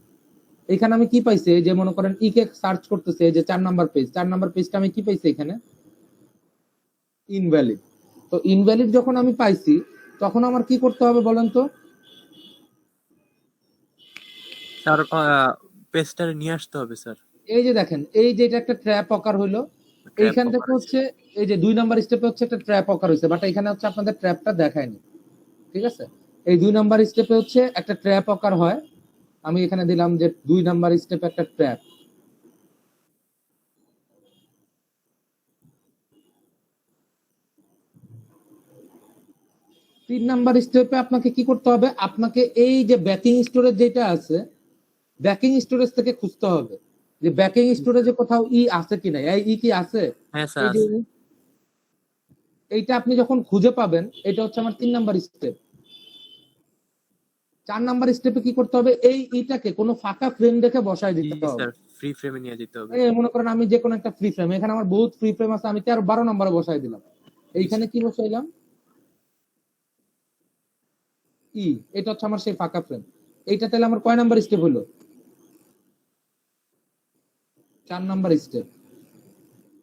এখানে আমি কি পাইছি, এই যে মনে করেন ই কে সার্চ করতেছে, এই যে 4 নাম্বার পেজ, 4 নাম্বার পেজটা আমি কি পাইছি এখানে, ইনভ্যালিড। তো ইনভ্যালিড যখন আমি পাইছি, তখন আমার কি করতে হবে বলেন তো, স্যার পেজটা নিয়ে আসতে হবে স্যার। এই যে দেখেন এই যে এটা একটা ট্র্যাপ অকার হইলো, এইখান থেকে হচ্ছে এই যে 2 নাম্বার স্টেপে হচ্ছে একটা ট্র্যাপ অকার হইছে, বাট এখানে হচ্ছে আপনাদের ট্র্যাপটা দেখায়নি, ঠিক আছে। এই 2 নাম্বার স্টেপে হচ্ছে একটা ট্র্যাপ অকার হয়, আমি এখানে দিলাম যে 2 নাম্বার স্টেপে একটা ট্র্যাপ। 3 নাম্বার স্টেপে আপনাকে কি করতে হবে, আপনাকে এই যে ব্যাকিং স্টোরেজ যেটা আছে, ব্যাকিং স্টোরেজ থেকে খুঁজতে হবে যে ব্যাকিং স্টোরেজে কোথাও ই আছে কিনা। এই ই কি আছে? হ্যাঁ স্যার এই যে আছে। এইটা আপনি যখন খুঁজে পাবেন, এটা হচ্ছে আমার 3 নাম্বার স্টেপ। 4 নাম্বার স্টেপে কি করতে হবে, এই ইটাকে কোনো ফাঁকা ফ্রেম দেখে বসায় জি দিতে হবে। স্যার, ফ্রি ফ্রেমে নিয়ে যেতে হবে। এই মনে করেন আমি যে কোনো একটা ফ্রি ফ্রেম, এখানে আমার বহুত ফ্রি ফ্রেম আছে, আমি 13-12 নম্বরে বসাই দিলাম। এইখানে কি বসাইলাম, ই, এটা হচ্ছে আমার সেই ফাঁকা ফ্রেম। এইটা তাহলে আমার কয় নাম্বার স্টেপ হলো? 4 নাম্বার স্টেপ।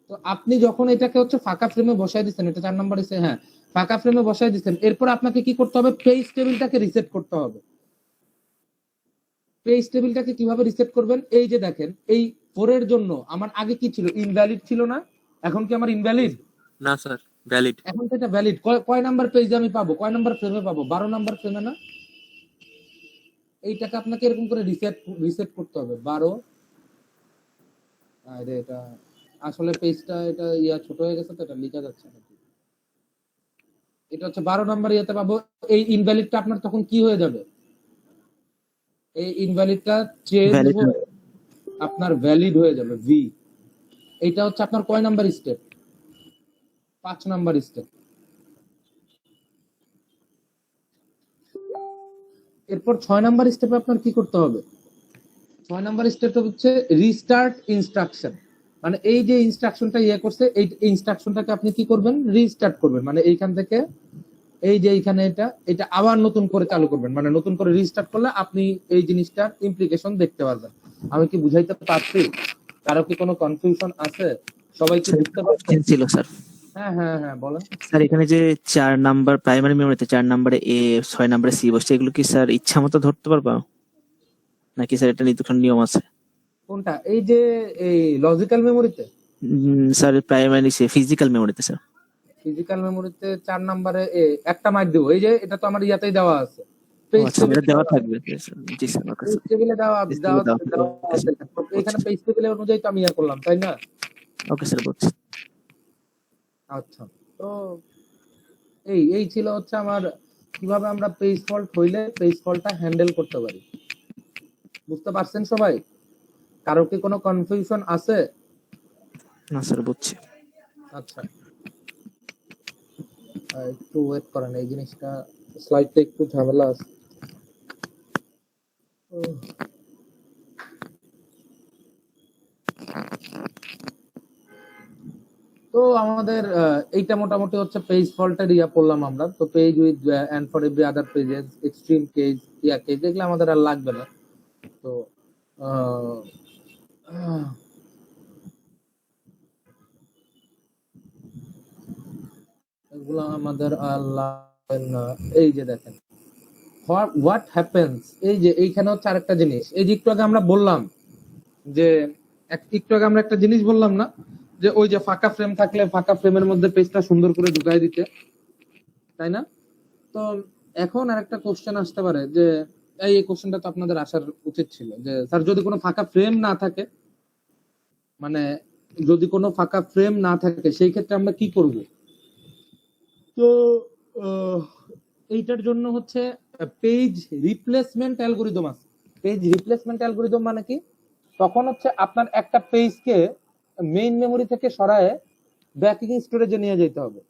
তো আপনি যখন এটাকে হচ্ছে ফাঁকা ফ্রেমে বসাই দিচ্ছেন, এটা 4 নাম্বার স্টেপ, হ্যাঁ ফাঁকা ফ্রেমে বসাই দিচ্ছেন, এরপর আপনাকে কি করতে হবে, পেজ টেবিলটাকে রিসেট করতে হবে। পেজ টেবিলটাকে কিভাবে রিসেট করবেন, এই যে দেখেন এই 4 এর জন্য আমার আগে কি ছিল, ইনভ্যালিড ছিল না? এখন কি আমার ইনভ্যালিড? না স্যার, ভ্যালিড। এখন তো এটা ভ্যালিড। কয় নাম্বার পেজে আমি পাবো, কয় নাম্বার ফ্রেমে পাবো? 12 নাম্বার ফ্রেমে না? এইটাকে আপনাকে এরকম করে রিসেট করতে হবে 12। আরে এটা আসলে পেজটা এটা ছোট হয়ে গেছে, তো এটা লেখা যাচ্ছে না। এটা হচ্ছে 12 নাম্বার ইয়াতে পাবো। এই ইনভ্যালিডটা আপনার তখন কি হয়ে যাবে, এই ইনভ্যালিডটা চেঞ্জ ভ্যালিড হয়ে আপনার ভ্যালিড হয়ে যাবে ভি। এটা হচ্ছে আপনার কয় নাম্বার স্টেপ? 5 number step. এরপর 6 নাম্বার স্টেপে আপনার কি করতে হবে, 6 নাম্বার স্টেপটা হচ্ছে রিস্টার্ট ইনস্ট্রাকশন। মানে এই যে ইনস্ট্রাকশনটা করছে, এই ইনস্ট্রাকশনটাকে আপনি কি করবেন, রিস্টার্ট করবেন। মানে এইখান থেকে এই যে এইখানে এটা আবার নতুন করে চালু করবেন। মানে নতুন করে রিস্টার্ট করলে আপনি এই জিনিসটার ইমপ্লিকেশন দেখতে পারবেন। আমি কি বুঝাইতে পারছি? কারো কি কোনো কনফিউশন আছে? সবাই কি বুঝতে পারছেন? ছিল স্যার। হ্যাঁ হ্যাঁ হ্যাঁ বলেন। স্যার এখানে যে 4 নাম্বার প্রাইমারি মেমোরিতে 4 নাম্বারে এ, 6 নাম্বারে সি বসছে, এগুলো কি স্যার ইচ্ছা মতো ধরতে পারবা নাকি স্যার এটা নির্দিষ্ট নিয়ম আছে? কোনটা? এই যে এই লজিক্যাল মেমোরিতে? স্যার প্রাইমারি সে ফিজিক্যাল মেমোরিতে স্যার। ফিজিক্যাল মেমোরিতে 4 নাম্বারে একটা মার্ক দেবো। এই যে এটা তো আমার ইয়াতেই দেওয়া আছে, ও পেজ আচ্ছা, এটা দেওয়া থাকবে। জি স্যার, ওকে স্যার। টেবিলে দেওয়া পেজ দেওয়া টেবিলে দেওয়া দেওয়া থাকবে। আছে। এখানে পেজ টেবিলের অনুযায়ী তো আমি করলাম, তাই না? ওকে স্যার, বুঝছি। আচ্ছা, তো এই ছিল হচ্ছে আমার কিভাবে আমরা পেজ ফল্ট হইলে পেজ ফল্টটা হ্যান্ডেল করতে পারি। বুঝতে পারছেন সবাই? কারো কি কোনো কনফিউশন আছে? না স্যার, বুঝছি। আচ্ছা, একটু ওয়েট করেন, এই জিনিসটা স্লাইডটা একটু ঝামেলা আছে। তো আমাদের এইটা মোটামুটি হচ্ছে পেজ ফল্টের পড়লাম আমরা। তো page with end for every other pages, extreme case, case, এগুলো আমাদের আর লাগবে না। তো এগুলো আমাদের আর লাগবে না। এই যে দেখেন হোয়াট হ্যাপেন্স, এই যে এইখানে হচ্ছে আরেকটা জিনিস। এই যে একটু আগে আমরা বললাম যে একটু আগে আমরা একটা জিনিস বললাম না, যে ওই যে ফাঁকা ফ্রেম থাকলে ফাঁকা ফ্রেমের মধ্যে পেজটা সুন্দর করে ঢুকাই দিতে, তাই না? তো এখন আরেকটা কোশ্চেন আসতে পারে যে এই কোশ্চেনটা তো আপনাদের আসার উচিত ছিল যে স্যার যদি কোনো ফাঁকা ফ্রেম না থাকে, মানে যদি কোনো ফাঁকা ফ্রেম না থাকে সেই ক্ষেত্রে আমরা কি করব? তো এইটার জন্য হচ্ছে পেজ রিপ্লেসমেন্ট অ্যালগরিদম আছে। পেজ রিপ্লেসমেন্ট অ্যালগরিদম মানে কি? তখন হচ্ছে আপনার একটা পেজকে মেইন মেমোরি থেকে সরায়ে ব্যাকিং স্টোরেজে নিয়ে যেতে হবে।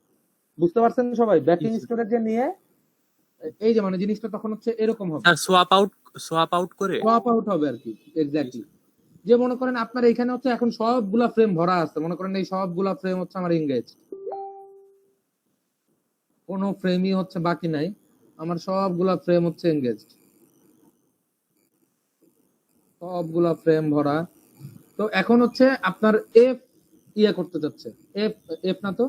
বুঝতে পারছেন সবাই? ব্যাকিং স্টোরেজে নিয়ে এই যে মানে জিনিসটা তখন হচ্ছে এরকম হবে, স্যার সোয়াপ আউট করে সোয়াপ আউট হবে আর কি। এক্স্যাক্টলি। যে মনে করেন আপনার এখানে হচ্ছে এখন সবগুলা ফ্রেম ভরা আছে, মনে করেন এই সবগুলা ফ্রেম হচ্ছে আমার এনগেজ, কোনো ফ্রেমই হচ্ছে বাকি নাই, আমার সবগুলা ফ্রেম হচ্ছে এনগেজড, সবগুলা ফ্রেম ভরা। তো এখন হচ্ছে আপনার এফ করতে চাচ্ছে, এফ না তো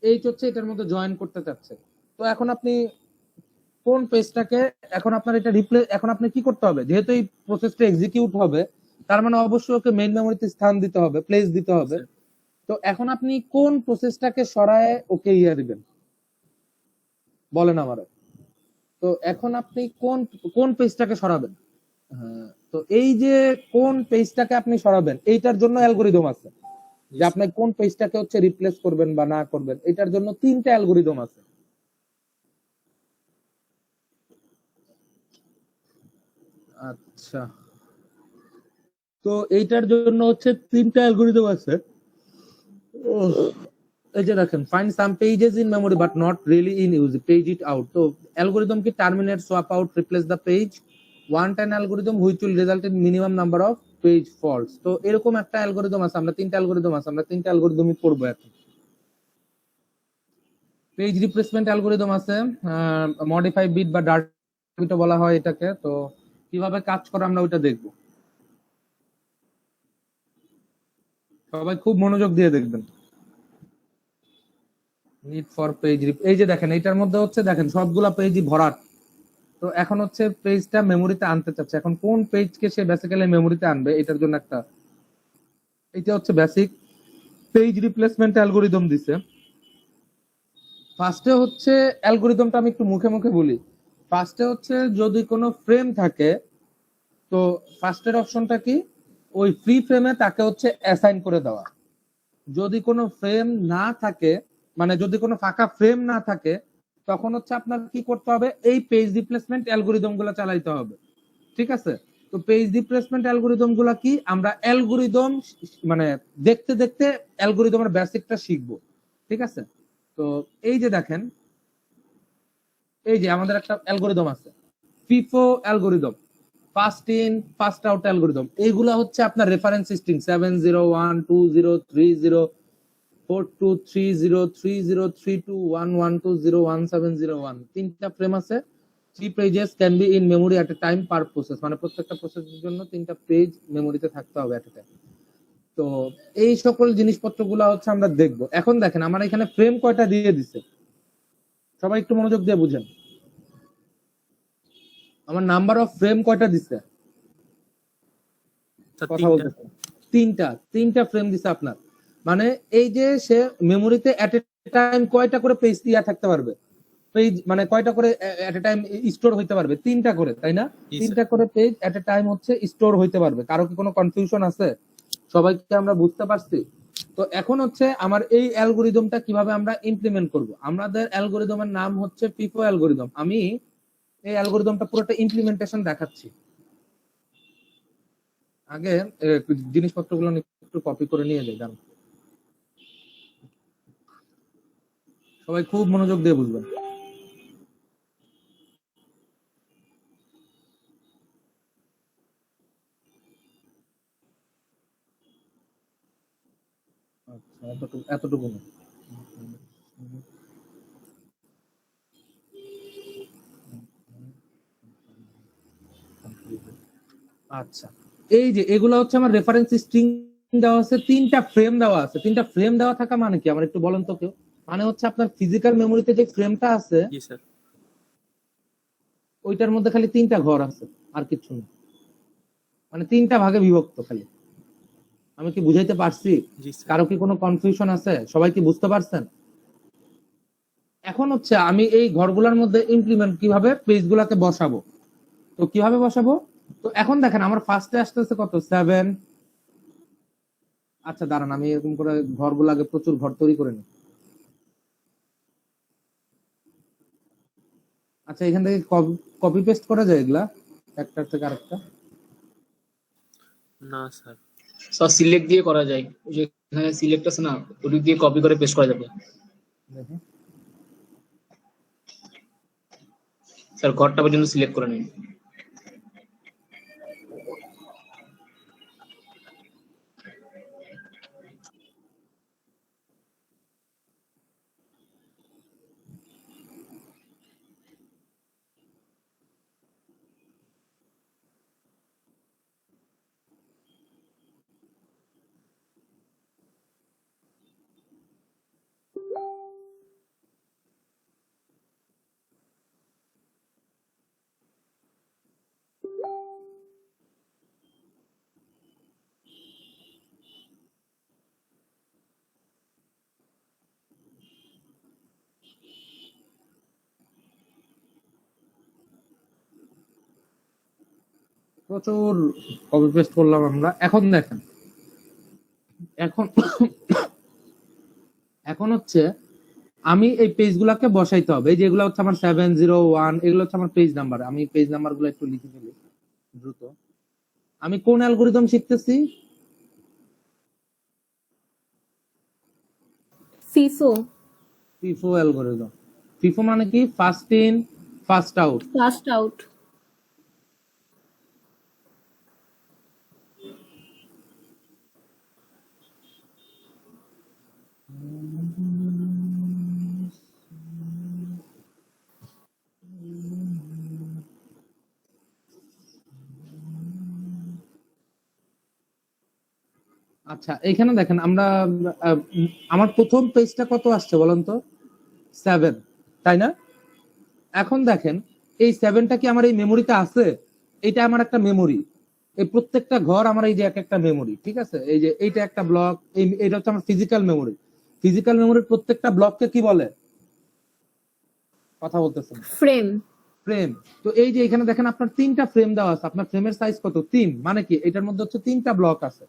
এইচ হচ্ছে এটার মধ্যে জয়েন করতে চাচ্ছে। তো এখন আপনি কোন পেজটাকে, এখন আপনার এটা এখন আপনি কি করতে হবে, যেহেতু এই প্রসেসটা এক্সিকিউট হবে তার মানে অবশ্যই ওকে মেইন মেমোরিতে স্থান দিতে হবে, প্লেস দিতে হবে। তো এখন আপনি কোন প্রসেসটাকে সরায় ওকে দিবেন বলেন আমারে। তো এখন আপনি কোন পেজটাকে সরাবেন? তো এই যে কোন পেজটাকে আপনি সরাবেন, এইটার জন্য অ্যালগরিদম আছে যে আপনি কোন পেজটাকে হচ্ছে রিপ্লেস করবেন বা না করবেন। এটার জন্য 3টা অ্যালগরিদম আছে। আচ্ছা, তো এইটার জন্য হচ্ছে 3টা অ্যালগরিদম আছে। এই যে দেখেন, find some pages in memory but not really in use, page it out. তো অ্যালগরিদম কি terminate, swap out, replace the page, one time algorithm which will result in minimum number of page faults. তো এরকম একটা অ্যালগরিদম আছে, আমরা 3টা অ্যালগরিদম আছে, আমরা 3টা অ্যালগরিদমই পড়বো এখন। পেজ রিপ্লেসমেন্ট অ্যালগরিদম আছে, মডিফাই বিট বা ডার্ক বিটও বলা হয় এটাকে। তো কিভাবে কাজ করে আমরা ওইটা দেখবো, সবাই খুব মনোযোগ দিয়ে দেখবেন। নিড ফর পেজ, এই যে দেখেন এইটার মধ্যে হচ্ছে দেখেন সবগুলা পেজই ভরাট। তো এখন হচ্ছে পেজটা মেমোরিতে আনতে চাচ্ছে, এখন কোন পেজকে সে বেসিক্যালি মেমোরিতে আনবে এটার জন্য একটা, এটা হচ্ছে বেসিক পেজ রিপ্লেসমেন্ট অ্যালগরিদম দিছে। ফার্স্টে হচ্ছে অ্যালগরিদমটা আমি একটু মুখে মুখে বলি। ফার্স্টে হচ্ছে যদি কোনো ফ্রেম থাকে, তো ফার্স্টের অপশনটা কি, ওই ফ্রি ফ্রেমে তাকে হচ্ছে অ্যাসাইন করে দেওয়া। যদি কোনো ফ্রেম না থাকে, মানে যদি কোনো ফাঁকা ফ্রেম না থাকে, তখন হচ্ছে আপনার কি করতে হবে, এই পেজ রিপ্লেসমেন্ট অ্যালগরিদম গুলো চালাইতে হবে। ঠিক আছে, তো পেজ রিপ্লেসমেন্ট অ্যালগরিদম গুলা কি, আমরা অ্যালগরিদম মানে দেখতে দেখতে অ্যালগরিদমের বেসিকটা শিখবো। ঠিক আছে, তো এই যে দেখেন, এই যে আমাদের একটা অ্যালগরিদম আছে, FIFO algorithm, first in first out algorithm. এইগুলা হচ্ছে আপনার রেফারেন্স স্ট্রিং 7012030303211201701। 3টা ফ্রেম আছে, 3 pages can be in memory at A time per process, মানে প্রত্যেকটা প্রসেসের জন্য 3টা পেজ মেমোরিতে থাকতে হবে এট এ টাইম। তো এই সকল জিনিসপত্রগুলো হচ্ছে আমরা দেখবো। এখন দেখেন আমার এখানে ফ্রেম কয়টা দিয়ে দিছে, সবাই একটু মনোযোগ দিয়ে বুঝেন। আমার নাম্বার অফ ফ্রেম কয়টা দিছে, স্যার কথা বলতেছে, 3টা ফ্রেম দিছে আপনার। মানে এই যে সে মেমোরিতে এট এ টাইম কয়টা করে পেজ দিয়া থাকতে পারবে, পেজ মানে কয়টা করে এট এ টাইম স্টোর হইতে পারবে, 3টা করে, তাই না? জি, 3টা করে পেজ এট এ টাইম হচ্ছে স্টোর হইতে পারবে। কারো কি কোনো কনফিউশন আছে? সবাইকে আমরা বুঝতে পারছি? তো এখন হচ্ছে আমার এই অ্যালগরিদমটা কিভাবে আমরা ইমপ্লিমেন্ট করব। আমাদের অ্যালগরিদমের নাম হচ্ছে ফিফো অ্যালগরিদম। আমি এই অ্যালগরিদমটা পুরোটা ইমপ্লিমেন্টেশন দেখাচ্ছি। আগে জিনিসপত্রগুলো একটু কপি করে নিয়ে যাই, জানো সবাই খুব মনোযোগ দিয়ে বুঝবেন। আচ্ছা, এতটুকু না। আচ্ছা, এই যে এগুলো হচ্ছে আমার রেফারেন্স স্ট্রিং দেওয়া আছে, 3টা ফ্রেম দেওয়া আছে। 3টা ফ্রেম দেওয়া থাকা মানে কি, আমার একটু বলেন তো কেউ। মানে হচ্ছে আপনার ফিজিক্যাল মেমোরিতে যে ফ্রেমটা আছে, জি স্যার। ওইটার মধ্যে খালি 3টা ঘর আছে, আর কিছু না। মানে 3টা ভাগে বিভক্ত খালি। আমি কি বুঝাইতে পারছি? জি স্যার। কারো কি কোনো কনফিউশন আছে? সবাই কি বুঝতে পারছেন? এখন হচ্ছে আমি এই ঘরগুলোর মধ্যে ইমপ্লিমেন্ট কিভাবে পেজগুলোকে বসাবো। তো কিভাবে বসাবো, তো এখন দেখেন আমার ফার্স্টে আসতেছে কত, 7। আচ্ছা দাঁড়ান, আমি এরকম করে ঘরগুলো আগে প্রচুর ঘর তৈরি করে নিই। আচ্ছা, এখান থেকে কপি পেস্ট করা যায় এগুলা একটার থেকে আরেকটা? না স্যার। স্যার সিলেক্ট দিয়ে করা যায়, ওই যে এখানে সিলেক্ট আছে না, ওটি দিয়ে কপি করে পেস্ট করা যাবে। দেখি। স্যার ঘরটা পর্যন্ত সিলেক্ট করে নিন। প্রচুর কপি পেস্ট করলাম আমরা। এখন দেখেন, এখন এখন হচ্ছে আমি এই পেজগুলোকে বসাইতে হবে। এই যেগুলো হচ্ছে আমার 701, এগুলো হচ্ছে আমার পেজ নাম্বার। আমি পেজ নাম্বার গুলো একটু লিখে ফেলি দ্রুত। আমি কোন অ্যালগরিদম শিখতেছি? FIFO, FIFO algorithm. ফিফো মানে কি? First in first out. First out. আচ্ছা এখানে দেখেন আমরা আমার প্রথম পেজটা কত আসছে বলেন তো? 7, তাই না? এখন দেখেন এই 7টা কি আমার এই মেমোরিতে আছে? এটা আমার একটা মেমোরি। এই প্রত্যেকটা ঘর আমার এই যে এক একটা মেমোরি, ঠিক আছে? এই যে এইটা একটা ব্লক, এটা হচ্ছে আমার ফিজিক্যাল মেমোরি। ফিজিক্যাল মেমোরির প্রত্যেকটা ব্লককে কি বলে? কথা বলতেছেন। ফ্রেম। ফ্রেম। তো এই যে এখানে দেখেন আপনার 3টা ফ্রেম দেওয়া আছে। আপনার ফ্রেমের সাইজ কত? 3। মানে কি এটার মধ্যে হচ্ছে 3টা ব্লক আছে।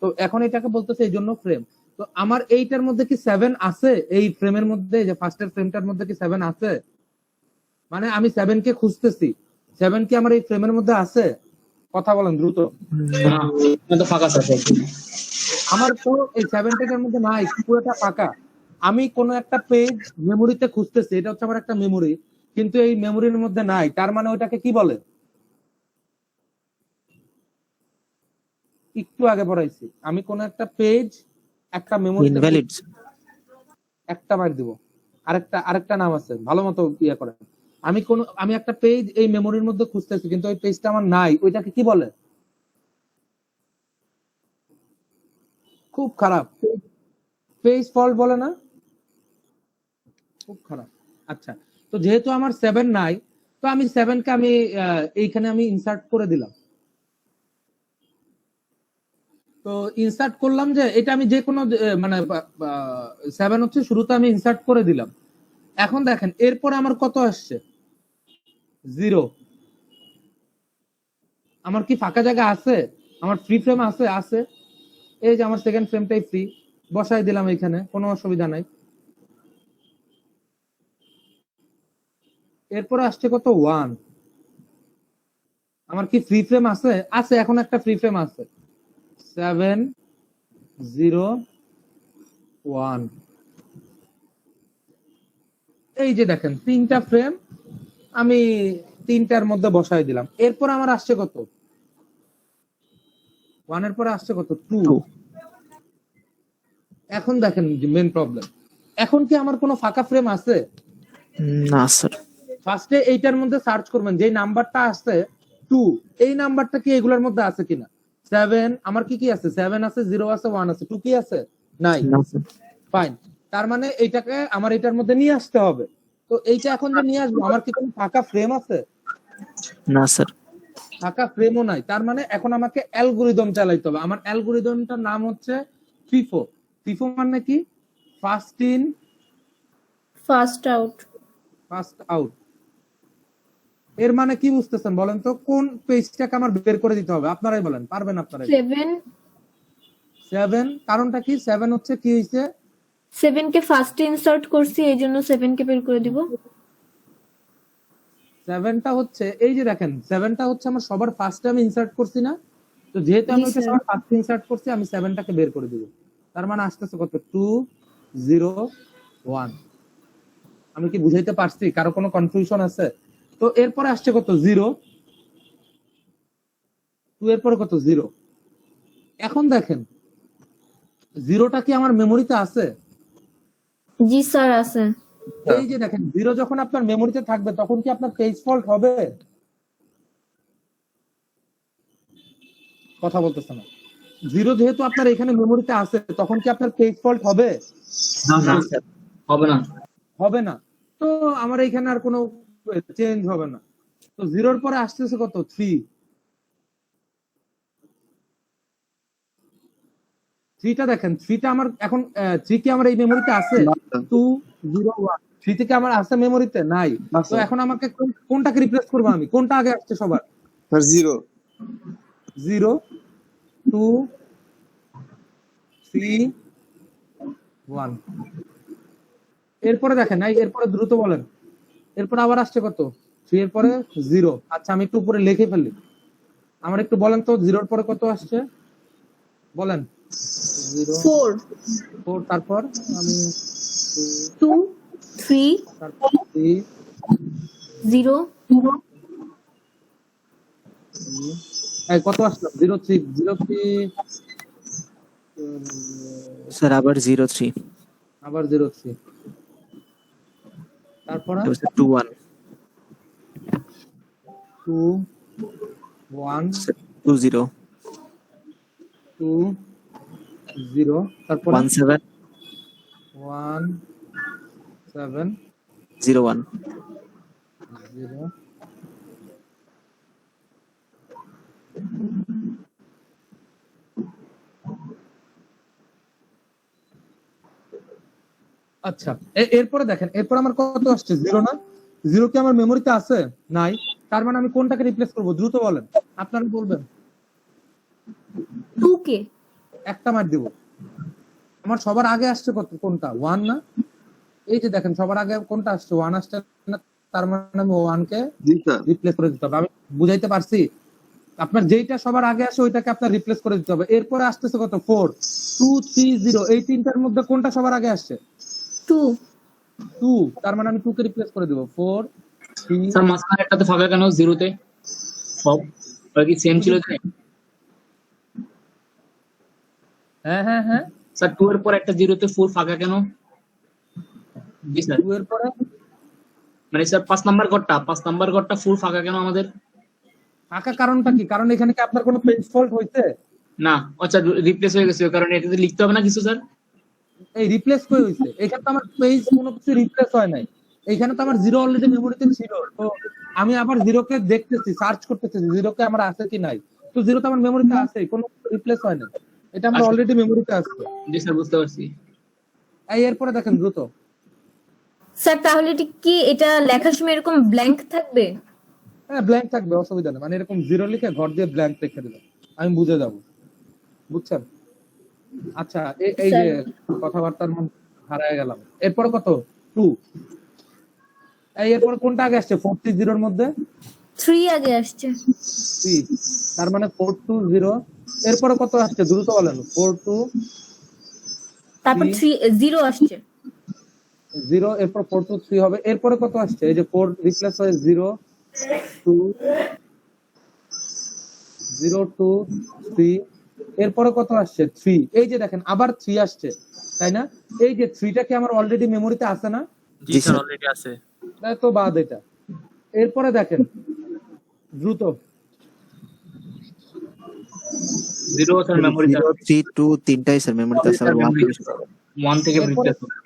তো এখন এটাকে বলতেছে এই জন্য ফ্রেম। তো আমার এইটার মধ্যে কি 7 আছে? এই ফ্রেমের মধ্যে, যে ফার্স্টের ফ্রেমটার মধ্যে কি 7 আছে? মানে আমি 7 কে খুঁজতেছি। 7 কি আমার এই ফ্রেমের মধ্যে আছে? কথা বলেন দ্রুত। না, এটা তো ফাঁকা স্যার। আমার তো এই 7টার মধ্যে নাই, পুরোটা ফাঁকা। আমি কোন একটা পেজ মেমোরিতে খুঁজতেছি, এটা হচ্ছে আমার একটা মেমোরি, কিন্তু এই মেমোরির মধ্যে নাই। তার মানে ওইটাকে কি বলে? একটু আগে পড়াইছি, আমি কোন একটা পেজ একটা মেমোরিতে ইনভ্যালিড। একটা মার দিব। আরেকটা নাম আছে, ভালো মতো ইয়ে করেন। আমি একটা পেজ এই মেমোরির মধ্যে খুঁজতেছি, কিন্তু ওই পেজটা আমার নাই, ওইটাকে কি বলে? খুব খারাপ। পেজ ফল্ট বলে না? খুব খারাপ। আচ্ছা, তো যেহেতু আমার 7 নাই, তো আমি 7 কে আমি এইখানে আমি ইনসার্ট করে দিলাম। তো ইনসার্ট করলাম যে এটা আমি যে কোনো মানে 7 হচ্ছে শুরুতে আমি ইনসার্ট করে দিলাম। এখন দেখেন এরপরে আমার কত আসছে? 0। আমার কি ফাঁকা জায়গা আছে? আমার ফ্রি ফ্রেম আছে? আছে। এই যে আমার সেকেন্ড ফ্রেমটাই ফ্রি, বসাই দিলাম এখানে, কোনো অসুবিধা নাই। এরপরে আসছে কত? 1। আমার কি ফ্রি ফ্রেম আছে? আছে, এখন একটা ফ্রি ফ্রেম আছে। 7 0 1। এই যে দেখেন 3টা ফ্রেম আমি 3টার মধ্যে বসাই দিলাম। এরপর আমার আসছে কত? 1 এর পরে আসছে কত? 2। এখন দেখেন মেন প্রবলেম, এখন কি আমার কোনো ফাঁকা ফ্রেম আছে? না স্যার। ফার্স্টে এইটার মধ্যে সার্চ করবেন, যে নাম্বারটা আছে 2, এই নাম্বারটা কি এগুলোর মধ্যে আছে কিনা? 7 আমার কি কি আছে? 7 আছে, 0 আছে, 1 আছে, 2 কি আছে? নাই। না স্যার। ফাইন। তার মানে এইটাকে আমার এটার মধ্যে নিয়ে আসতে হবে। তো এইটা এখন যে নিয়ে আসবো, আমার কি কোনো ফাঁকা ফ্রেম আছে? না স্যার। ফাঁকা ফ্রেমও নাই। তার মানে এখন আমাকে অ্যালগরিদম চালাইতে হবে। আমার অ্যালগরিদমটার নাম হচ্ছে ফিফো। ফিফো মানে কি? First in first out. First out. এর মানে কি বুঝতেছেন বলেন তো? কোন পেজটাকে আমার বের করে দিতে হবে? আপনারাই বলেন, পারবেন আপনারাই। 7। কারণটা কি? 7 হচ্ছে কি হইছে? 7 কে ফার্স্টে ইনসার্ট করছি, এই জন্য 7 কে বের করে দিব। 7টা হচ্ছে এই যে দেখেন 7টা হচ্ছে আমার সবার ফার্স্টে আমি ইনসার্ট করছি না? তো যেহেতু আমি জি, ওটা স্যার। সবার ফার্স্টে ইনসার্ট করছি, আমি 7টাকে বের করে দিব। তার মানে আসতেছে কত? 2 0 1। আমি কি বুঝাইতে পারছি? কারো কোনো কনফিউশন আছে? তো এরপরে আসছে কত? 0। 2 এর পরে কত? 0। এখন দেখেন 0টা কি আমার মেমোরিতে আছে? জি স্যার, আছে। এই যে দেখেন 0 যখন আপনার মেমোরিতে থাকবে, তখন কি আপনার পেজ ফল্ট হবে? কথা বলতেছে না। 0 যেহেতু আপনার এখানে মেমোরিতে আছে, তখন কি আপনার পেজ ফল্ট হবে? না স্যার, হবে না। হবে না। তো আমার এখানে আর কোনো চেঞ্জ হবে না। তো 0 এর পরে আসতেছে কত? 3। 3টা দেখেন, 3টা আমার এখন 3 কি আমার এই মেমোরিতে আছে? 2 0 1। 3 থেকে আমার আছে মেমোরিতে? নাই। তো এখন আমাকে কোনটাকে রিপ্লেস করব? আমি কোনটা আগে আসছে সবার? স্যার 0 0 2 3 1। এরপরে দেখেন, এরপরে দ্রুত বলেন। এরপরে আবার আসছে কত? 3 এর পরে 0। আচ্ছা আমি একটু উপরে লিখে ফেলি। আমার একটু বলেন তো জিরোর পরে কত আসছে বলেন। 0 4 4 তারপর আমি 2 3 তারপর 3 0 এই কত আসলো 03 স্যার আবার 03 আবার 03 তারপর 21 2 1 20 2 0 তারপর 17 1 7 01 0 আচ্ছা এরপরে দেখেন এরপর আমার কত আসছে 0 না 0 কি আমার মেমোরিতে আছে নাই তার মানে আমি কোনটাকে রিপ্লেস করব দ্রুত বলেন আপনারা বলবেন 2 কে একটা মার দিব আমার সবার আগে আসছে কত কোনটা 1 না এই যে দেখেন সবার আগে কোনটা আসছে 1 আসছে না তার মানে আমি 1 কে রিপ্লেস করে দিতে হবে আমি বুঝাইতে পারছি আপনার যেইটা সবার আগে আসে ওইটাকে আপনার রিপ্লেস করে দিতে হবে এরপরে আসতেছে কত 4 2 3 0 এই তিনটার মধ্যে কোনটা সবার আগে আসছে 2 2 তার মানে আমি 2 কে রিপ্লেস করে দেব 4 3 স্যার মাঝখানে একটাতে ফাঁকা কেন জিরোতে সব ওটা কি সেম ছিল যে হ্যাঁ স্যার 2 এর পর একটা জিরোতে 4 ফাঁকা কেন? জি স্যার 2 এর পরে মানে স্যার 5 নাম্বার ঘরটা 4 ফাঁকা কেন আমাদের? ফাঁকা কারণটা কি কারণ এখানে কি আপনার কোনো পেজ ফল্ট হইছে না আচ্ছা রিপ্লেস হয়ে গেছে কারণ এটাতে লিখতে হবে না কিছু স্যার। এই রিপ্লেস কই হইছে এখানে তো আমার পেজ কোনো কিছু রিপ্লেস হয় নাই এখানে তো আমার 0 অলরেডি মেমোরিতে ছিল তো আমি আবার 0 কে দেখতেছি সার্চ করতেছি 0 কে আমার আছে কি নাই তো 0 তো আমার মেমোরিতে আছে কোনো রিপ্লেস হয় না এটা আমার আচ্ছা। অলরেডি মেমোরিতে আছে জি স্যার বুঝতে পারছি। এই এরপরে দেখেন দ্রুত স্যার তাহলে কি এটা লেখার সময় এরকম ব্ল্যাঙ্ক থাকবে? হ্যাঁ ব্ল্যাঙ্ক থাকবে অসুবিধা নেই মানে এরকম 0 লিখে ঘর দিয়ে ব্ল্যাঙ্ক রেখে দিলাম আমি বুঝে যাব বুঝছেন আচ্ছা এই যে কথাবার্তার মধ্যে হারায় গেলাম এরপর কত 2 এই এরপর কোনটা আগে আসছে 40 এর মধ্যে 3 আগে আসছে 3 তার মানে 420 এরপর কত আসছে দ্রুত বলেন 42 তারপর 3 0 আসছে 0 এরপর 423 হবে এরপরে কত আসছে এই যে 4 রিপ্লেস হয়ে 0 2 0 2 3 এরপরে কত আসছে 3 এই যে দেখেন আবার 3 আসছে তাই না এই যে 3টা কি আমার অলরেডি মেমোরিতে আছে না জি স্যার অলরেডি আছে। তাই তো বাদ এটা এরপরে দেখেন দ্রুত 0 স্যার মেমোরি 0 3 2 তিনটাই স্যার মেমোরিতে আছে আর 1 থেকে রিপ্লেস হবে।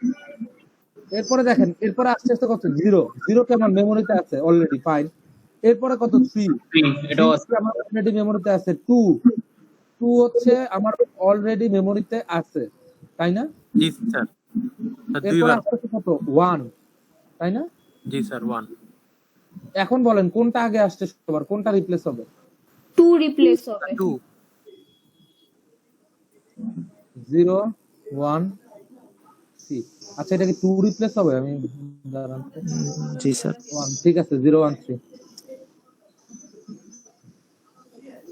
এরপরে দেখেন এরপরে আসছে আসতে কত 0 কে আমার মেমোরিতে আছে অলরেডি ফাইন এরপরে কত 3 এটাও আছে আমার অলরেডি মেমোরিতে আছে 2 হচ্ছে আমার অলরেডি মেমোরিতে আছে তাই না জি স্যার এরপরে দুইবার আসছে কত 1 তাই না জি স্যার 1 এখন বলেন কোনটা আগে আসছে সবার কোনটা রিপ্লেস হবে 2 রিপ্লেস হবে 2 0 1 3 আচ্ছা এটা কি 2 রিপ্লেস হবে আমি দাঁড়ান তো। জি স্যার 1 ঠিক আছে 0 1 3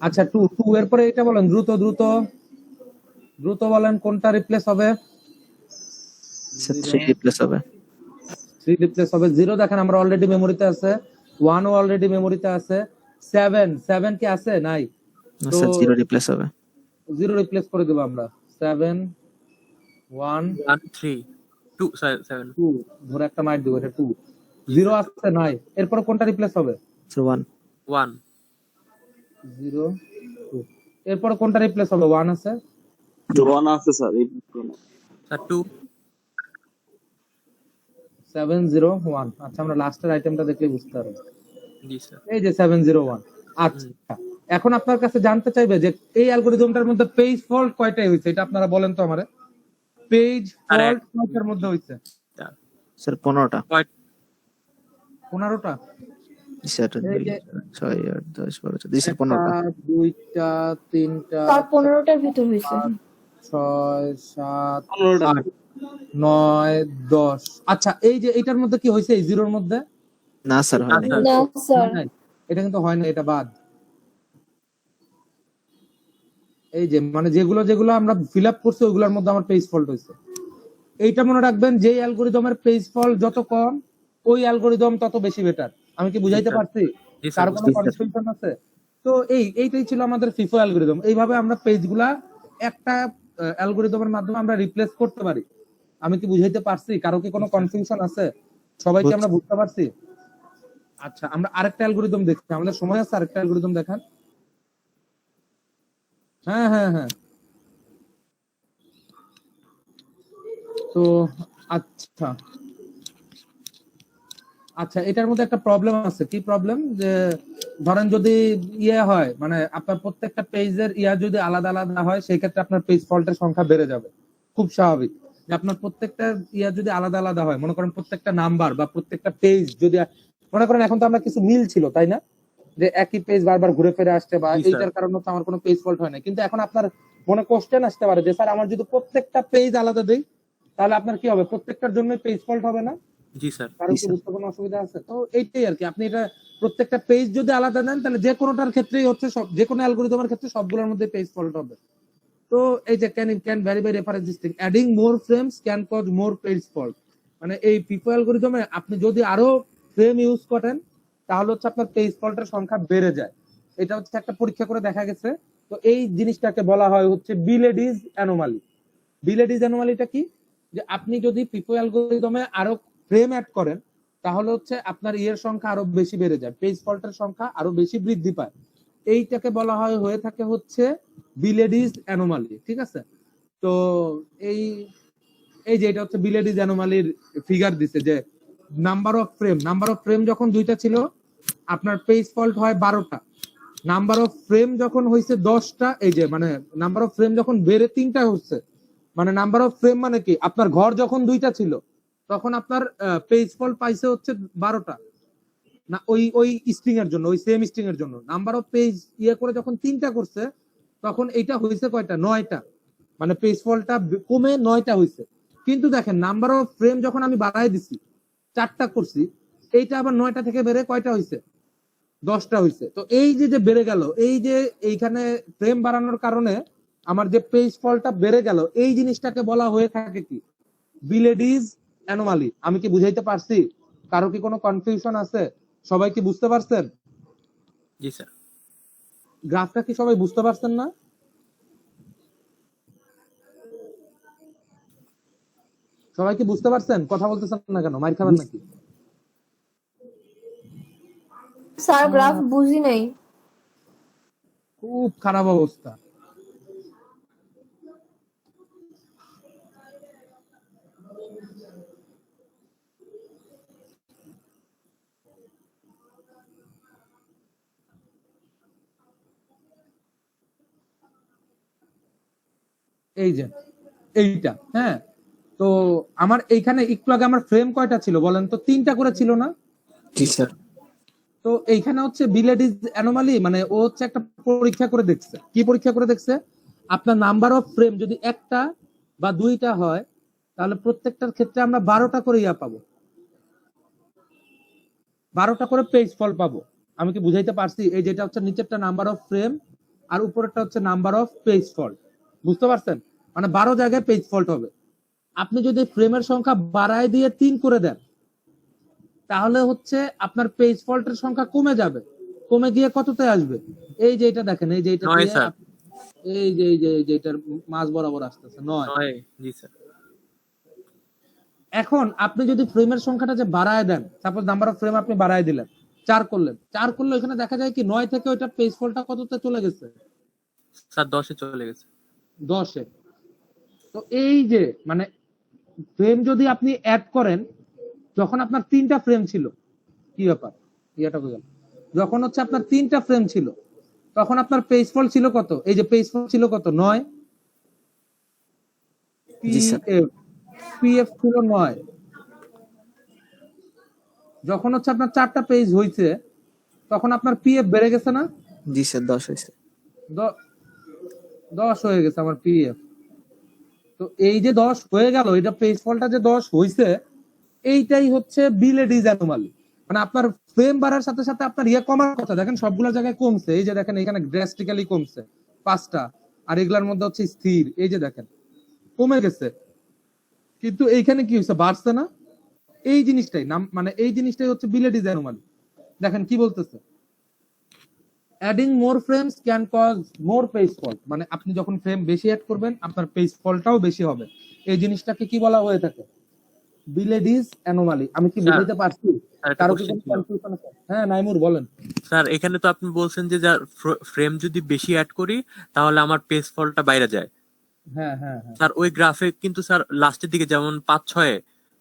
আচ্ছা 2 এরপরে এটা বলেন দ্রুত বলেন কোনটা রিপ্লেস হবে স্যার 3 রিপ্লেস হবে 3 রিপ্লেস হবে 0 দেখেন আমরা অলরেডি মেমোরিতে আছে 1 ও অলরেডি মেমোরিতে আছে 7 কি আছে নাই না স্যার 0 রিপ্লেস হবে 0 রিপ্লেস করে দেব আমরা 7 1 1 3 2 7 2 ধরে একটা মাইট দেব এটা 2 0 আসছে নাই এরপর কোনটা রিপ্লেস হবে স্যার 1 1 0 2 এরপর কোনটা রিপ্লেস হবে 1 আছে স্যার 2 701 আচ্ছা আমরা লাস্টের আইটেমটা দেখলে বুঝতে পারবো জি স্যার এই যে 701 আচ্ছা এখন আপনার কাছে জানতে চাইবে যে এই অ্যালগরিদমটার মধ্যে পেজ ফল্ট কয়টাই হয়েছে এটা আপনারা বলেন তো আমারে পেজ ফল্ট কয়টার মধ্যে হয়েছে স্যার 15টা 15টা স্যার 2 6 8 10 12 জি স্যার 15টা দুইটা তিনটা তার 15টার ভিতর হইছে 6 7 8 9 10 আচ্ছা এই যে এটার মধ্যে কি হয়েছে এই জিরোর মধ্যে না স্যার হয়নি না স্যার নাই, এটা কিন্তু হয় না এটা বাদ এই যে মানে যেগুলো যেগুলো আমরা ফিল আপ করছি ওইগুলোর মধ্যে আমার পেজ ফল্ট হয়েছে। এইটা মনে রাখবেন, যে অ্যালগোরিদমের পেজ ফল্ট যত কম ওই অ্যালগোরিদম তত বেশি বেটার। আমি কি বুঝাইতে স্যার। পারছি? জি স্যার, কারো কোনো জি স্যার। কনফিউশন আছে? তো এইটাই ছিল আমাদের ফিফো অ্যালগোরিদম। এইভাবে আমরা পেজগুলা একটা অ্যালগোরিদমের মাধ্যমে আমরা রিপ্লেস করতে পারি। আমি কি বুঝাইতে পারছি? কারো কি কোনো কনফিউশন আছে? সবাইকে আমরা বুঝতে পারছি? আচ্ছা, আমরা আরেকটা অ্যালগোরিদম দেখছি। আমাদের সময় আছে আরেকটা অ্যালগোরিদম দেখান। হ্যাঁ হ্যাঁ হ্যাঁ। তো আচ্ছা আচ্ছা, এটার মধ্যে একটা প্রবলেম আছে। কি প্রবলেম? যে ধরেন যদি হয় মানে আপনার প্রত্যেকটা পেজের যদি আলাদা আলাদা হয়, সেই ক্ষেত্রে আপনার পেজ ফল্টের সংখ্যা বেড়ে যাবে। খুব স্বাভাবিক যে আপনার প্রত্যেকটা যদি আলাদা আলাদা হয়, মনে করেন প্রত্যেকটা নাম্বার বা প্রত্যেকটা পেজ যদি মনে করেন, এখন তো আমরা কিছু মিল ছিল তাই না, যে একই পেজ বারবার ঘুরে ফিরে আসছে বা জি স্যার। এইটার কারণে তো আমার কোনো পেজ ফল্ট হয় না। কিন্তু এখন আপনার মনে কোশ্চেন আসতে পারে যে স্যার আমার যদি প্রত্যেকটা পেজ আলাদা দেই তাহলে আপনার কি হবে? প্রত্যেকটার জন্য পেজ ফল্ট হবে না? জি স্যার। কারণ কি বুঝতে কোনো অসুবিধা আছে? তো এইটাই আর কি, আপনি এটা প্রত্যেকটা পেজ যদি আলাদা দেন তাহলে যে কোনোটার ক্ষেত্রেই হচ্ছে যে কোনো অ্যালগোরিদমের ক্ষেত্রে সবগুলোর মধ্যে পেজ ফল্ট হবে। তো এই যে can vary by reference this thing, adding more frames can cause more page fault. মানে এই ফিফো অ্যালগোরিদমে আপনি যদি আরো ফ্রেম ইউজ করেন তাহলে হচ্ছে আপনার পেজ ফল্টের সংখ্যা বেড়ে যায়। এটা হচ্ছে একটা পরীক্ষা করে দেখা গেছে। তো এই জিনিসটাকে বলা হয় হচ্ছে বিলেডিজ অ্যানোমালি। বিলেডিজ অ্যানোমালিটা কি? যে আপনি যদি ফিফো অ্যালগোরিদমে আরো ফ্রেম অ্যাড করেন তাহলে হচ্ছে আপনার সংখ্যা আরো বেশি বেড়ে যায়, পেজ ফল্টের সংখ্যা আরো বেশি বৃদ্ধি পায়। এইটাকে বলা হয় হয়ে থাকে হচ্ছে বিলেডিজ অ্যানোমালি। ঠিক আছে? তো এই এই যে এটা হচ্ছে বিলেডিজ অ্যানোমালির ফিগার দিছে যে নাম্বার অফ ফ্রেম যখন 2টা ছিল আপনার পেজ ফল্ট হয় 12টা। নাম্বার অফ ফ্রেম যখন হয়েছে 10টা, এই যে মানে নাম্বার অফ ফ্রেম যখন বেড়ে 3টা হচ্ছে, মানে নাম্বার অফ ফ্রেম মানে কি, আপনার ঘর যখন 2টা ছিল তখন আপনার পেজ ফল্ট পাইছে হচ্ছে 12টা না, ওই স্ট্রিং এর জন্য, ওই সেম স্ট্রিং এর জন্য। নাম্বার অফ পেজ করে যখন 3টা করছে তখন এইটা হয়েছে কয়টা? 9টা। মানে পেজ ফল্টটা কমে 9টা হয়েছে। কিন্তু দেখেন নাম্বার অফ ফ্রেম যখন আমি বাড়াই দিছি 4টা করছি, এইটা আবার 9টা থেকে বেড়ে কয়টা হয়েছে? 10টা হয়েছে। তো এই যে বেড়ে গেল, এই যে এইখানে ফ্রেম বাড়ানোর কারণে আমার যে পেজ ফল্টটা বেড়ে গেল, এই জিনিসটাকে বলা হয়ে থাকে কি? বিলেডিজ অ্যানোমালি। আমি কি বুঝাইতে পারছি? কারো কি কোনো কনফিউশন আছে? সবাই কি বুঝতে পারছেন? জি স্যার। গ্রাফটা কি সবাই বুঝতে পারছেন না? সবাই কি বুঝতে পারছেন? কথা বলতেছেন না কেন? মাইর খাবেন নাকি? স্যার গ্রাফ বুঝি নাই। খুব খারাপ অবস্থা। এই যে এইটা, হ্যাঁ। তো আমার এইখানে একটু আগে আমার ফ্রেম কয়টা ছিল বলেন তো? 3টা করে ছিল না? জি স্যার। তো এইখানে হচ্ছে বিলেডিজ অ্যানোমালি, মানে ও হচ্ছে একটা পরীক্ষা করে দেখছে। কি পরীক্ষা করে দেখছে? আপনার নাম্বার অফ ফ্রেম যদি 1টা বা 2টা হয় তাহলে প্রত্যেকটার ক্ষেত্রে আমরা 12টা করে পাবো, 12টা করে পেজ ফল্ট পাবো। আমি কি বুঝাইতে পারছি? এই যেটা হচ্ছে নিচেরটা নাম্বার অফ ফ্রেম আর উপরেরটা হচ্ছে নাম্বার অফ পেজ ফল্ট। বুঝতে পারছেন? মানে 12 জায়গায় পেজ ফল্ট হবে। আপনি যদি ফ্রেমের সংখ্যা বাড়ায় দিয়ে 3 করে দেন তাহলে হচ্ছে আপনার পেজ ফল্টের সংখ্যা কমে যাবে। কমে গিয়ে কততে আসবে? এই যে এটা দেখেন, এই যে এটা 9 স্যার। এই যে এটার মাঝ বরাবর আসতেছে 9। 9। জি স্যার। এখন আপনি যদি ফ্রেমের সংখ্যাটা যে বাড়ায় দেন, সাপোজ নাম্বার অফ ফ্রেম আপনি বাড়ায় দিলেন, 4 করলেন, 4 করলে এখানে দেখা যায় কি 9 থেকে ওইটা পেজ ফল্টটা কততে চলে গেছে? স্যার 10 এ চলে গেছে। 10-এ। তো এই যে মানে ফ্রেম যদি আপনি অ্যাড করেন, যখন আপনার 3টা ফ্রেম ছিল, কি ব্যাপার ইয়াটা বুঝলেন, যখন হচ্ছে আপনার 3টা ফ্রেম ছিল তখন আপনার পেজ ফল্ট ছিল কত? এই যে পেজ ফল্ট ছিল কত? 9। জি স্যার। পিএফ ছিল 9। যখন হচ্ছে আপনার 4টা পেজ হয়েছে তখন আপনার পিএফ বেড়ে গেছে না? জি স্যার 10 হয়েছে। 10 হয়ে গেছে আমার পিএফ। তো এই যে 10 হয়ে গেল, এটা পেজ ফল্টটা যে 10 হয়েছে, এইটাই হচ্ছে বিলেডিজ অ্যানোমালি। মানে আপনার ফ্রেম বাড়ার সাথে সাথে আপনার কমার কথা। দেখেন সবগুলো জায়গায় কমছে। এই যে দেখেন এখানে ড্রাস্টিক্যালি কমছে 5টা, আর এগুলার মধ্যে হচ্ছে স্থির। এই যে দেখেন কমে গেছে, কিন্তু এইখানে কি হয়েছে, বাড়ছে না। এই জিনিসটাই নাম, মানে এই জিনিসটাই হচ্ছে বিলেডিজ অ্যানোমালি। দেখেন কি বলতেছে, adding more frames can cause more page fault, মানে আপনি যখন ফ্রেম বেশি অ্যাড করবেন আপনার পেজ ফল্টটাও বেশি হবে। এই জিনিসটাকে কি বলা হয়ে থাকে, বিলেডিজ অ্যানোমালি। আমি কি বুঝাইতে পারছি? আর একটা কারো কি question কোনো ছিল। কনফিউশন আছে? হ্যাঁ নাইমুর বলেন। স্যার এখানে তো আপনি বলছেন যে যার ফ্রেম যদি বেশি অ্যাড করি তাহলে আমার পেজ ফলটা বাইরে যায়। হ্যাঁ হ্যাঁ হ্যাঁ, স্যার ওই গ্রাফে কিন্তু স্যার লাস্টের দিকে যেমন 5-6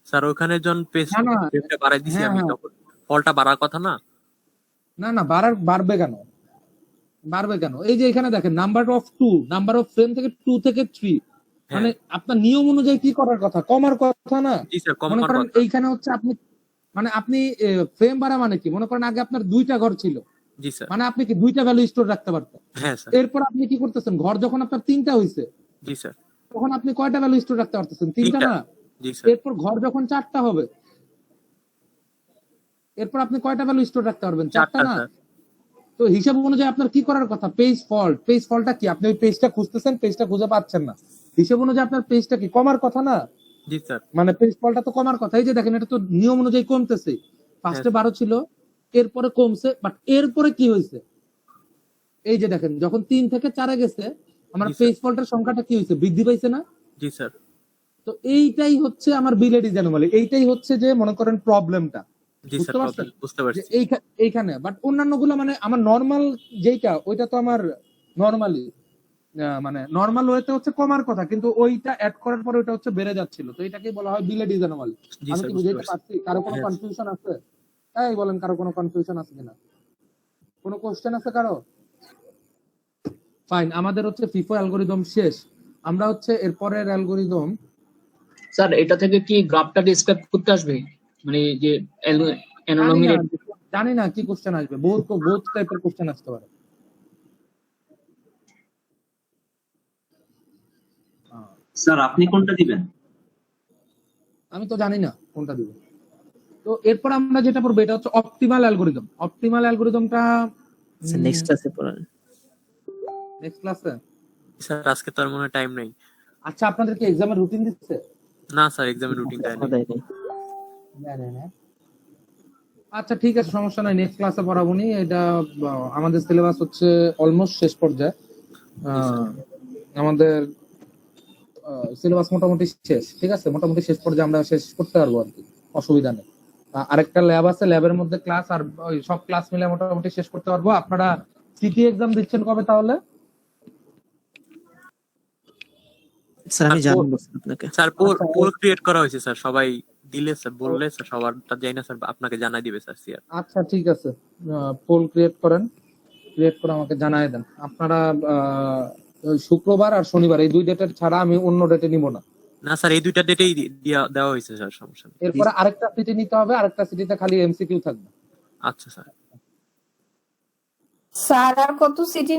স্যার ওখানে যখন পেজ না না, ফ্রেমটা বাড়াই দিছি হ্যাঁ আমি, হ্যাঁ, তখন ফলটা বাড়ার কথা না। না না, বাড়বে কেন, বাড়বে কেন? এই যে এখানে দেখেন নাম্বার অফ ফ্রেম থেকে 2 থেকে 3, হ্যাঁ মানে আপনার নিয়ম অনুযায়ী কি করার কথা, কমার কথা না। জি স্যার, মনে কমার করেন কথা। এইখানে হচ্ছে আপনি, মানে আপনি ফ্রেম বাড়া মানে কি, মনে করেন আগে আপনার 2টা ঘর ছিল, জি স্যার। মানে আপনি কি 2টা ভ্যালু স্টোর রাখতে পারতেন। হ্যাঁ স্যার। এরপর আপনি কি করতেছেন, ঘর যখন আপনার 3টা হয়েছে জি স্যার। তখন আপনি কয়টা ভ্যালু স্টোর রাখতে পারতেছেন, 3টা 3টা। না। জি স্যার। এরপর ঘর যখন 4টা হবে, এরপর আপনি কয়টা ভ্যালু স্টোর রাখতে পারবেন, 4টা 4টা না। স্যার। তো হিসাব অনুযায়ী আপনার কি করার কথা, পেজ ফল্টটা কি, আপনি ওই পেজটা খুঁজতেছেন, পেজটা খুঁজে পাচ্ছেন না, হিসাব অনুযায়ী আপনার পেজটা কি কমার কথা না, জি স্যার। মানে পেজ ফলটা তো কমার কথা। এই যে দেখেন এটা তো নিয়ম অনুযায়ী কমতেছে, ফার্স্টে 12 ছিল, এরপরে কমছে, বাট এরপরে কি হয়েছে, এই যে দেখেন যখন 3 থেকে 4 গেছে আমার জি স্যার। পেজ ফল্টের সংখ্যাটা কি হয়েছে, বৃদ্ধি পাইছে না। জি স্যার। তো এইটাই হচ্ছে আমার বিলেডিজ অ্যানোমালি, এইটাই হচ্ছে যে মনে করেন প্রবলেমটা, জি স্যার, বুঝতে পারছেন? বুঝতে যে পারছি। এইখানে বাট অন্যান্য গুলো মানে আমার নর্মাল যেটা, ওইটা তো আমার নর্মালি, মানে নর্মাল ওয়েতে হচ্ছে কমার কথা, কিন্তু ওইটা অ্যাড করার পরে ওইটা হচ্ছে বেড়ে যাচ্ছিল, তো এটাকেই বলা হয় বিলেডিজ অ্যানোমালি। জি আমি স্যার, কি বুঝতে বুঝাইতে পারছি। পারছি? কারো কোনো হ্যাঁ। কনফিউশন আছে? তাই বলেন, কারো কোনো কনফিউশন আছে কিনা, কোনো কোশ্চেন আছে কারো? ফাইন, আমাদের হচ্ছে ফিফো অ্যালগরিদম শেষ। আমরা হচ্ছে এরপরের অ্যালগরিদম, স্যার এটা থেকে কি গ্রাফটা ডিসক্রাইব করতে আসবে, মানে যে জানি অ্যানোমালি? না, জানি না কি কোশ্চেন আসবে, বহুত টাইপের কোশ্চেন আসতে পারে। স্যার আপনি কোনটা দিবেন? আমি তো জানি না কোনটা দিব। তো এরপর আমরা যেটা পড়বো এটা হচ্ছে অপটিমাল অ্যালগরিদম। অপটিমাল অ্যালগরিদমটা নেক্সট ক্লাসে পড়ান। নেক্সট ক্লাসে। স্যার আজকে তো আর মনে টাইম নেই। আচ্ছা, আপনাদেরকে এক্সামের রুটিন দিচ্ছে? না স্যার, এক্সামের রুটিন দেয় না। না। আচ্ছা ঠিক আছে, সমস্যা নাই, নেক্সট ক্লাসে পড়াবো নি। এটা আমাদের সিলেবাস হচ্ছে অলমোস্ট শেষ পর্যায়ে। আমাদের সিলেবাস মোটামুটি শেষ, ঠিক আছে, মোটামুটি শেষ পর্যায়ে আমরা শেষ করতে পারবো আর কি, অসুবিধা নেই। আরেকটা ল্যাব আছে, ল্যাবের মধ্যে ক্লাস, আর ওই সব ক্লাস মিলে মোটামুটি শেষ করতে পারবো। আপনারা সিটি এক্সাম দিচ্ছেন কবে তাহলে? স্যার আমি জানাবো আপনাকে। স্যার আচ্ছা, পোল ক্রিয়েট করা হয়েছে স্যার, সবাই দিলে স্যার, বললে স্যার সবারটা যাই না স্যার, আপনাকে জানাই দিবে স্যার সিআর। আচ্ছা ঠিক আছে, পোল ক্রিয়েট করেন, ক্রিয়েট করে আমাকে জানাই দেন। আপনারা ওই শুক্রবার আর শনিবার এই 2 ডেটের ছাড়া আমি অন্য ডেটে নিব না। না স্যার, এই দুইটা ডেটেই দেওয়া হয়েছে স্যার, সমস্যা নেই। এরপরে আরেকটা সিটি নিতে হবে, আরেকটা সিটিতে খালি এমসিকিউ থাকবে। আচ্ছা স্যার। স্যার আর কত সিটি